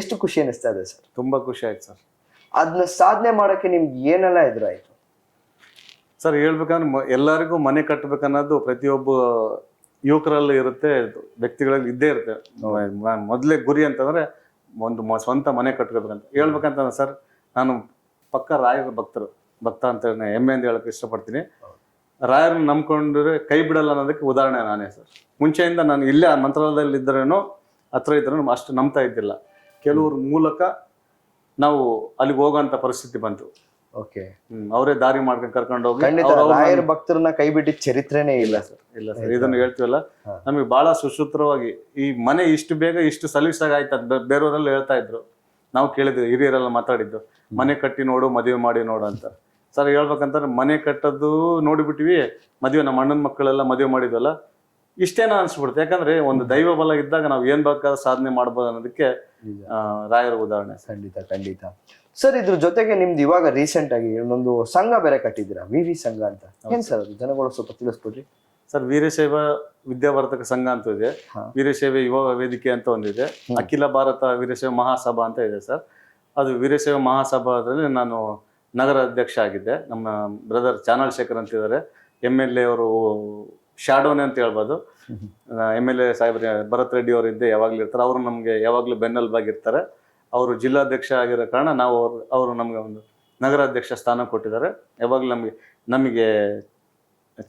[SPEAKER 2] ಎಷ್ಟು ಖುಷಿ ಅನಿಸ್ತಾ ಇದೆ ಸರ್?
[SPEAKER 1] ತುಂಬಾ ಖುಷಿ ಆಯ್ತು ಸರ್.
[SPEAKER 2] ಅದನ್ನ ಸಾಧನೆ ಮಾಡಕ್ಕೆ ನಿಮ್ಗೆ ಏನೆಲ್ಲ ಎದುರಾಯ್ತು
[SPEAKER 1] ಸರ್? ಹೇಳ್ಬೇಕಂದ್ರೆ ಎಲ್ಲರಿಗೂ ಮನೆ ಕಟ್ಟಬೇಕನ್ನೋದು ಪ್ರತಿಯೊಬ್ಬ ಯುವಕರಲ್ಲಿ ಇರುತ್ತೆ, ವ್ಯಕ್ತಿಗಳಲ್ಲಿ ಇದ್ದೇ ಇರುತ್ತೆ. ಮೊದಲೇ ಗುರಿ ಅಂತಂದ್ರೆ ಒಂದು ಸ್ವಂತ ಮನೆ ಕಟ್ಕೋಬೇಕಂತ. ಹೇಳ್ಬೇಕಂತಂದ್ರೆ ಸರ್, ನಾನು ಪಕ್ಕ ರಾಯರ ಭಕ್ತ ಅಂತ ಹೆಮ್ಮೆಯಿಂದ ಹೇಳಕ್ ಇಷ್ಟಪಡ್ತೀನಿ. ರಾಯರನ್ನ ನಂಬ್ಕೊಂಡ್ರೆ ಕೈ ಬಿಡಲ್ಲ ಅನ್ನೋದಕ್ಕೆ ಉದಾಹರಣೆ ನಾನೇ ಸರ್. ಮುಂಚೆಯಿಂದ ನಾನು ಇಲ್ಲೇ ಮಂತ್ರಾಲಯದಲ್ಲಿ ಇದ್ದರೇನೋ ಹತ್ರ ಇದ್ರೂ ಅಷ್ಟು ನಂಬ್ತಾ ಇದ್ದಿಲ್ಲ. ಕೆಲವ್ರ ಮೂಲಕ ನಾವು ಅಲ್ಲಿಗೆ ಹೋಗೋಂಥ ಪರಿಸ್ಥಿತಿ ಬಂತು.
[SPEAKER 2] ಓಕೆ.
[SPEAKER 1] ಅವರೇ ದಾರಿ ಮಾಡ್ಕೊಂಡು ಕರ್ಕೊಂಡು ಹೋಗಿ.
[SPEAKER 2] ರಾಯರ ಭಕ್ತರನ್ನ ಕೈ ಬಿಟ್ಟಿದ್ದ ಚರಿತ್ರೆನೇ ಇಲ್ಲ ಸರ್.
[SPEAKER 1] ಇಲ್ಲ ಸರ್, ಇದನ್ನು ಹೇಳ್ತೀವಲ್ಲ, ನಮಗೆ ಬಹಳ ಸುಸೂತ್ರವಾಗಿ ಈ ಮನೆ ಇಷ್ಟು ಬೇಗ ಇಷ್ಟು ಸಲೀಸಾಗಿ ಆಯ್ತು ಅಂತ ಬೇರೆಯವರೆಲ್ಲ ಹೇಳ್ತಾ ಇದ್ರು. ನಾವು ಕೇಳಿದ್ವಿ, ಹಿರಿಯರೆಲ್ಲ ಮಾತಾಡಿದ್ದು, ಮನೆ ಕಟ್ಟಿ ನೋಡು, ಮದುವೆ ಮಾಡಿ ನೋಡು ಅಂತ. ಸರ್ ಹೇಳ್ಬೇಕಂತಾರೆ, ಮನೆ ಕಟ್ಟದ್ದು ನೋಡಿಬಿಟ್ವಿ, ಮದುವೆ ನಮ್ಮ ಅಣ್ಣನ ಮಕ್ಕಳೆಲ್ಲ ಮದುವೆ ಮಾಡಿದ್ವಲ್ಲ, ಇಷ್ಟೇನೋ ಅನ್ಸ್ಬಿಡುತ್ತೆ. ಯಾಕಂದ್ರೆ ಒಂದು ದೈವ ಬಲ ಇದ್ದಾಗ ನಾವು ಏನ್ ಬೇಕಾದ್ರೂ ಸಾಧನೆ ಮಾಡ್ಬೋದು ಅನ್ನೋದಕ್ಕೆ ರಾಯರ ಉದಾಹರಣೆ.
[SPEAKER 2] ಖಂಡಿತ ಸರ್. ಇದ್ರ ಜೊತೆಗೆ ನಿಮ್ದು ಇವಾಗ ರೀಸೆಂಟ್ ಆಗಿ ಇನ್ನೊಂದು ಸಂಘ ಬೇರೆ ಕಟ್ಟಿದ್ದೀರಾ, ವಿವಿ ಸಂಘ ಅಂತ. ಏನ್ ಸರ್ ಅದು? ಜನಗಳು ಸ್ವಲ್ಪ ತಿಳಿಸ್ಕೊಡ್ರಿ
[SPEAKER 1] ಸರ್. ವೀರಶೈವ ವಿದ್ಯಾವರ್ಧಕ ಸಂಘ ಅಂತ ಇದೆ, ವೀರಶೈವ ಯುವ ವೇದಿಕೆ ಅಂತ ಒಂದಿದೆ, ಅಖಿಲ ಭಾರತ ವೀರಶೈವ ಮಹಾಸಭಾ ಅಂತ ಇದೆ ಸರ್. ಅದು ವೀರಶೈವ ಮಹಾಸಭಾದಲ್ಲಿ ನಾನು ನಗರ ಅಧ್ಯಕ್ಷ ಆಗಿದ್ದೆ. ನಮ್ಮ ಬ್ರದರ್ ಚಾನಲ್ ಶೇಖರ್ ಅಂತಿದ್ದಾರೆ, MLA ಅವರು ಶಾಡೋನೆ ಅಂತ ಹೇಳ್ಬೋದು. MLA ಸಾಹೇಬ್ರೆ ಭರತ್ ರೆಡ್ಡಿ ಅವರು ಇದ್ದೇ ಯಾವಾಗ್ಲೂ ಇರ್ತಾರೆ. ಅವರು ನಮ್ಗೆ ಯಾವಾಗ್ಲೂ ಬೆನ್ನೆಲುಬಾಗಿರ್ತಾರೆ. ಅವರು ಜಿಲ್ಲಾಧ್ಯಕ್ಷ ಆಗಿರೋ ಕಾರಣ ಅವರು ನಮ್ಗೆ ಒಂದು ನಗರಾಧ್ಯಕ್ಷ ಸ್ಥಾನ ಕೊಟ್ಟಿದ್ದಾರೆ. ಯಾವಾಗಲೂ ನಮಗೆ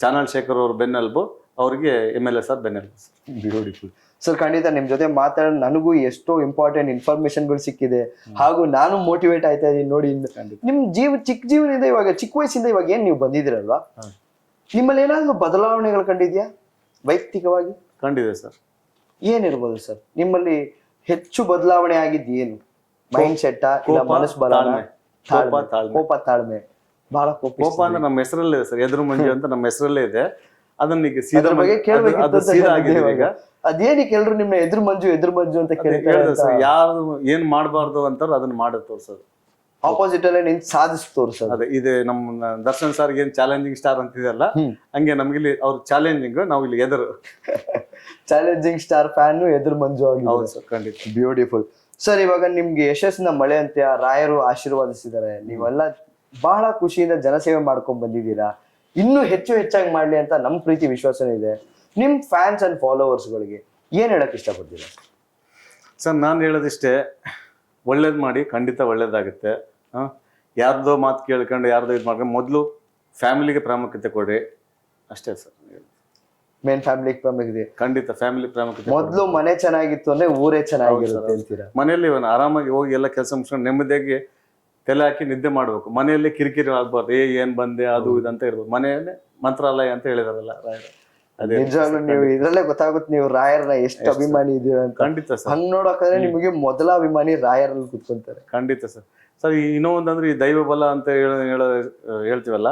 [SPEAKER 1] ಚಾನಲ್ ಶೇಖರ್ ಅವರು ಬೆನ್ನೆಲುಬು, ಅವ್ರಿಗೆ MLA ಸರ್ ಬೆನ್ನೆಲುಬು.
[SPEAKER 2] Beautiful sir. ಖಂಡಿತ ನಿಮ್ ಜೊತೆ ಮಾತಾಡಿ ನನಗೂ ಎಷ್ಟೋ ಇಂಪಾರ್ಟೆಂಟ್ ಇನ್ಫಾರ್ಮೇಶನ್ಗಳು ಸಿಕ್ಕಿದೆ, ಹಾಗೂ ನಾನು ಮೋಟಿವೇಟ್ ಆಯ್ತಾ ಇದೀನಿ ನೋಡಿ. ನಿಮ್ ಚಿಕ್ಕ ಜೀವನದಿಂದ ಇವಾಗ ಚಿಕ್ಕ ವಯಸ್ಸಿಂದ ಇವಾಗ ಏನ್ ನೀವು ಬಂದಿದ್ದೀರಲ್ವಾ, ನಿಮ್ಮಲ್ಲಿ ಏನಾದ್ರು ಬದಲಾವಣೆಗಳು ಕಂಡಿದ್ಯಾ ವೈಯಕ್ತಿಕವಾಗಿ?
[SPEAKER 1] ಕಂಡಿದೆ ಸರ್.
[SPEAKER 2] ಏನಿರ್ಬೋದು ಸರ್ ನಿಮ್ಮಲ್ಲಿ ಹೆಚ್ಚು ಬದಲಾವಣೆ ಆಗಿದ್ದು ಏನು? ಮೈಂಡ್ ಸೆಟ್ ಇಲ್ಲ
[SPEAKER 1] ಕೋಪ,
[SPEAKER 2] ಮನಸ್ಸು ಬಲ
[SPEAKER 1] ತಾಳ್ಮೆ. ಕೋಪ, ತಾಳ್ಮೆ.
[SPEAKER 2] ಕೋಪ ತಾಳ್ಮೆ ಬಹಳ
[SPEAKER 1] ಕೋಪ ಅಂದ್ರೆ ನಮ್ಮ ಹೆಸರಲ್ಲೇ ಇದೆ ಸರ್, ಎದುರು ಮಂಜು ಅಂತ ನಮ್ಮ ಹೆಸರಲ್ಲೇ ಇದೆ. ಅದನ್ನ ಈಗ ಸೀದಾ
[SPEAKER 2] ಅದ್ರ ಬಗ್ಗೆ ಕೇಳ್ಬೇಕಿತ್ತು
[SPEAKER 1] ಅದು
[SPEAKER 2] ಅಂತ
[SPEAKER 1] ಸೀದಾ
[SPEAKER 2] ಹೇಳಿದ್ದೆ
[SPEAKER 1] ಆಗಿದೆ ಈಗ.
[SPEAKER 2] ಇವಾಗ. ಅದೇನಕ್ಕೆ ಎಲ್ರು ನಿಮ್ಮ ಎದುರು ಮಂಜು ಅಂತ ಕೇಳ್ತಾರೆ
[SPEAKER 1] ಹೇಳಿದ್ರೆ ಸರ್, ಯಾರು ಏನ್ ಮಾಡಬಾರ್ದು ಅಂತಾರ ಅದನ್ನ ಮಾಡಿ ತೋರ್ಸೋದು.
[SPEAKER 2] ಆಪೋಸಿಟ್ ಅಲ್ಲೇ ನಿಂತು ಸಾಧಿಸಿ ತೋರಿಸೋದು.
[SPEAKER 1] ಅದೇ ಇದೆ ನಮ್ಮ ದರ್ಶನ್ ಸರ್ ಏನ್ ಚಾಲೆಂಜಿಂಗ್ ಸ್ಟಾರ್ ಅಂತಿದೆಯಲ್ಲ, ಹಂಗೆ ನಮ್ಗಿಲ್ಲಿ ಅವ್ರ ಚಾಲೆಂಜಿಂಗ್, ನಾವು ಇಲ್ಲಿ ಎದುರು.
[SPEAKER 2] ಚಾಲೆಂಜಿಂಗ್ ಸ್ಟಾರ್ ಫ್ಯಾನ್ ಎದುರು ಮಂಜು
[SPEAKER 1] ಹೌದು
[SPEAKER 2] ಆಗಿದೆ.
[SPEAKER 1] ಸರ್, ಖಂಡಿತ.
[SPEAKER 2] Beautiful sir. ಇವಾಗ ನಿಮ್ಗೆ ಯಶಸ್ಸಿನ ಮಳೆ ಅಂತ್ಯ ರಾಯರು ಆಶೀರ್ವಾದಿಸಿದ್ದಾರೆ. ನೀವೆಲ್ಲ ಬಹಳ ಖುಷಿಯಿಂದ ಜನಸೇವೆ ಮಾಡ್ಕೊಂಡ್ ಬಂದಿದ್ದೀರಾ. ಇನ್ನೂ ಹೆಚ್ಚಾಗಿ ಮಾಡ್ಲಿ ಅಂತ ನಮ್ ಪ್ರೀತಿ ವಿಶ್ವಾಸನೂ ಇದೆ. ನಿಮ್ ಫ್ಯಾನ್ಸ್ ಅಂಡ್ ಫಾಲೋವರ್ಸ್ ಗಳಿಗೆ ಏನ್ ಹೇಳಕ್ ಇಷ್ಟಪಡ್ತೀರಾ
[SPEAKER 1] ಸರ್? ನಾನು ಹೇಳೋದಿಷ್ಟೇ, ಒಳ್ಳೇದ್ ಮಾಡಿ, ಖಂಡಿತ ಒಳ್ಳೇದಾಗುತ್ತೆ. ಯಾರ್ದೋ ಮಾತು ಕೇಳ್ಕೊಂಡು ಯಾರ್ದೋ ಇದು ಮಾಡ್ಕೊಂಡು ಮೊದಲು ಫ್ಯಾಮಿಲಿಗೆ ಪ್ರಾಮುಖ್ಯತೆ ಕೊಡ್ರಿ, ಅಷ್ಟೇ ಸರ್.
[SPEAKER 2] ಮೇನ್ ಫ್ಯಾಮಿಲಿ ಪ್ರಾಮುಖ್ಯತೆ.
[SPEAKER 1] ಖಂಡಿತ ಫ್ಯಾಮಿಲಿ ಪ್ರಾಮುಖ್ಯತೆ.
[SPEAKER 2] ಮೊದ್ಲು ಮನೆ ಚೆನ್ನಾಗಿತ್ತು ಅಂದ್ರೆ ಊರೇ ಚೆನ್ನಾಗಿರುತ್ತೆ ಅಂತೀರಾ?
[SPEAKER 1] ಮನೆಯಲ್ಲಿ ಇವನು ಆರಾಮಾಗಿ ಹೋಗಿ ಎಲ್ಲ ಕೆಲಸ ಮುಗಿಸ್ಕೊಂಡು ನೆಮ್ಮದಿಯಾಗಿ ತಲೆ ಹಾಕಿ ನಿದ್ದೆ ಮಾಡ್ಬೇಕು. ಮನೆಯಲ್ಲಿ ಕಿರಿಕಿರಿ ಆಗ್ಬಾರ್ದು, ಏನ್ ಬಂದೆ ಅದು ಇದಂತ ಇರ್ಬೋದು. ಮನೆಯಲ್ಲೇ ಮಂತ್ರಾಲಯ ಅಂತ ಹೇಳಿದಾರಲ್ಲ ರಾಯರು. ಅದೇ
[SPEAKER 2] ನಿಜವಾಗ್ಲೂ ನೀವು ಇದ್ರಲ್ಲೇ ಗೊತ್ತಾಗುತ್ತೆ ನೀವು ರಾಯರ್ನ ಎಷ್ಟು ಅಭಿಮಾನಿ ಇದೀರ ಅಂತ.
[SPEAKER 1] ಖಂಡಿತ ಸರ್.
[SPEAKER 2] ಹಂಗ್ ನೋಡೋಕಾದ್ರೆ ನಿಮಗೆ ಮೊದಲ ಅಭಿಮಾನಿ ರಾಯರಲ್ಲಿ ಕುತ್ಕೊಂತಾರೆ.
[SPEAKER 1] ಖಂಡಿತ ಸರ್. ಸರ್ ಇನ್ನೂ ಒಂದಂದ್ರೆ ಈ ದೈವ ಬಲ ಅಂತ ಹೇಳ್ತೀವಲ್ಲ,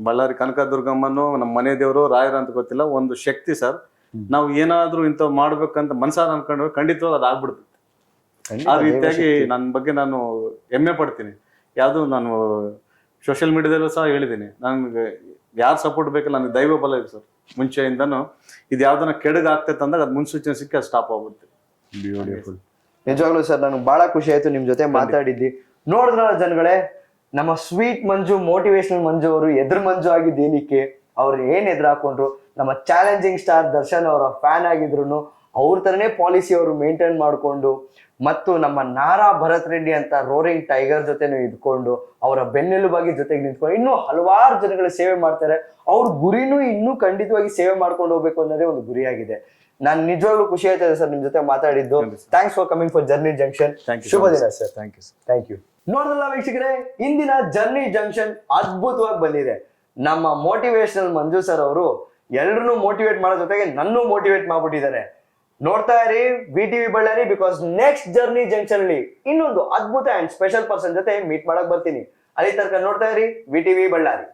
[SPEAKER 1] ಬಳ್ಳಾರಿ ಕನಕದುರ್ಗಮ್ಮನು ನಮ್ಮ ಮನೆ ದೇವರು ರಾಯರ ಅಂತ ಗೊತ್ತಿಲ್ಲ, ಒಂದು ಶಕ್ತಿ ಸರ್. ನಾವು ಏನಾದ್ರೂ ಇಂಥವ್ ಮಾಡ್ಬೇಕಂತ ಮನ್ಸಾರ ಅನ್ಕೊಂಡ್ರೆ ಖಂಡಿತವಾಗಿ ಅದು ಆಗ್ಬಿಡ್ತದೆ. ಆ ರೀತಿಯಾಗಿ ನನ್ನ ಬಗ್ಗೆ ನಾನು ಹೆಮ್ಮೆ ಪಡ್ತೀನಿ. ಯಾವುದು ನಾನು ಸೋಷಿಯಲ್ ಮೀಡಿಯಾದಲ್ಲೂ ಸಹ ಹೇಳಿದ್ದೀನಿ, ನನ್ಗೆ ಯಾರು ಸಪೋರ್ಟ್ ಬೇಕಲ್ಲ, ನನಗೆ ದೈವ ಬಲ ಇದೆ ಸರ್. ಮುಂಚೆಯಿಂದನೂ ಇದು ಯಾವ್ದನ್ನ ಕೆಡಗ್ ಆಗ್ತೈತೆ ಅಂದಾಗ ಅದು ಮುನ್ಸೂಚನೆ ಸಿಕ್ಕಿ ಅದು ಸ್ಟಾಪ್ ಆಗುತ್ತೆ.
[SPEAKER 2] ಬ್ಯೂಟಿಫುಲ್. ನಿಜವಾಗ್ಲೂ ಸರ್ ನನಗೆ ಬಹಳ ಖುಷಿ ಆಯ್ತು ನಿಮ್ ಜೊತೆ ಮಾತಾಡಿದ್ದಿ. ನೋಡಿದ್ರ ಜನಗಳೇ, ನಮ್ಮ ಸ್ವೀಟ್ ಮಂಜು, ಮೋಟಿವೇಶನಲ್ ಮಂಜು ಅವರು ಎದುರು ಮಂಜು ಆಗಿದ್ದು ಏನಕ್ಕೆ, ಅವ್ರು ಏನ್ ಎದುರು ಹಾಕೊಂಡ್ರು, ನಮ್ಮ ಚಾಲೆಂಜಿಂಗ್ ಸ್ಟಾರ್ ದರ್ಶನ್ ಅವರ ಫ್ಯಾನ್ ಆಗಿದ್ರು ಅವ್ರ ತರನೇ ಪಾಲಿಸಿ ಅವರು ಮೇಂಟೈನ್ ಮಾಡ್ಕೊಂಡು, ಮತ್ತು ನಮ್ಮ ನಾರಾ ಭರತ್ ರೆಡ್ಡಿ ಅಂತ ರೋರಿಂಗ್ ಟೈಗರ್ ಜೊತೆನೂ ಇದ್ಕೊಂಡು ಅವರ ಬೆನ್ನೆಲುಬಾಗಿ ಜೊತೆಗೆ ನಿಂತ್ಕೊಂಡು ಇನ್ನೂ ಹಲವಾರು ಜನಗಳ ಸೇವೆ ಮಾಡ್ತಾರೆ. ಅವ್ರ ಗುರಿನೂ ಇನ್ನೂ ಖಂಡಿತವಾಗಿ ಸೇವೆ ಮಾಡ್ಕೊಂಡು ಹೋಗ್ಬೇಕು ಅನ್ನೋದೇ ಒಂದು ಗುರಿಯಾಗಿದೆ. ನಾನು ನಿಜವಾಗ್ಲೂ ಖುಷಿ ಆಯ್ತದೆ ಸರ್ ನಿಮ್ ಜೊತೆ ಮಾತಾಡಿದ್ದು. Thanks for coming for journey junction. ಶುಭ ದಿನ ಸರ್. Thank you. ನೋಡಿದ್ರಲ್ಲ ವೀಕ್ಷಕರೇ, ಇಂದಿನ ಜರ್ನಿ ಜಂಕ್ಷನ್ ಅದ್ಭುತವಾಗಿ ಬಂದಿದೆ. ನಮ್ಮ ಮೋಟಿವೇಶನಲ್ ಮಂಜು ಸರ್ ಅವರು ಎಲ್ರನ್ನೂ ಮೋಟಿವೇಟ್ ಮಾಡೋ ಜೊತೆಗೆ ನನ್ನೂ ಮೋಟಿವೇಟ್ ಮಾಡ್ಬಿಟ್ಟಿದ್ದಾರೆ. ನೋಡ್ತಾ ಇರಿ VTV Ballari, because next journey junction ಅಲ್ಲಿ ಇನ್ನೊಂದು ಅದ್ಭುತ ಅಂಡ್ ಸ್ಪೆಷಲ್ ಪರ್ಸನ್ ಜೊತೆ ಮೀಟ್ ಮಾಡಕ್ ಬರ್ತೀನಿ. ಅಲ್ಲಿ ತನಕ ನೋಡ್ತಾ ಇರಿ VTV ಬಳ್ಳಾರಿ.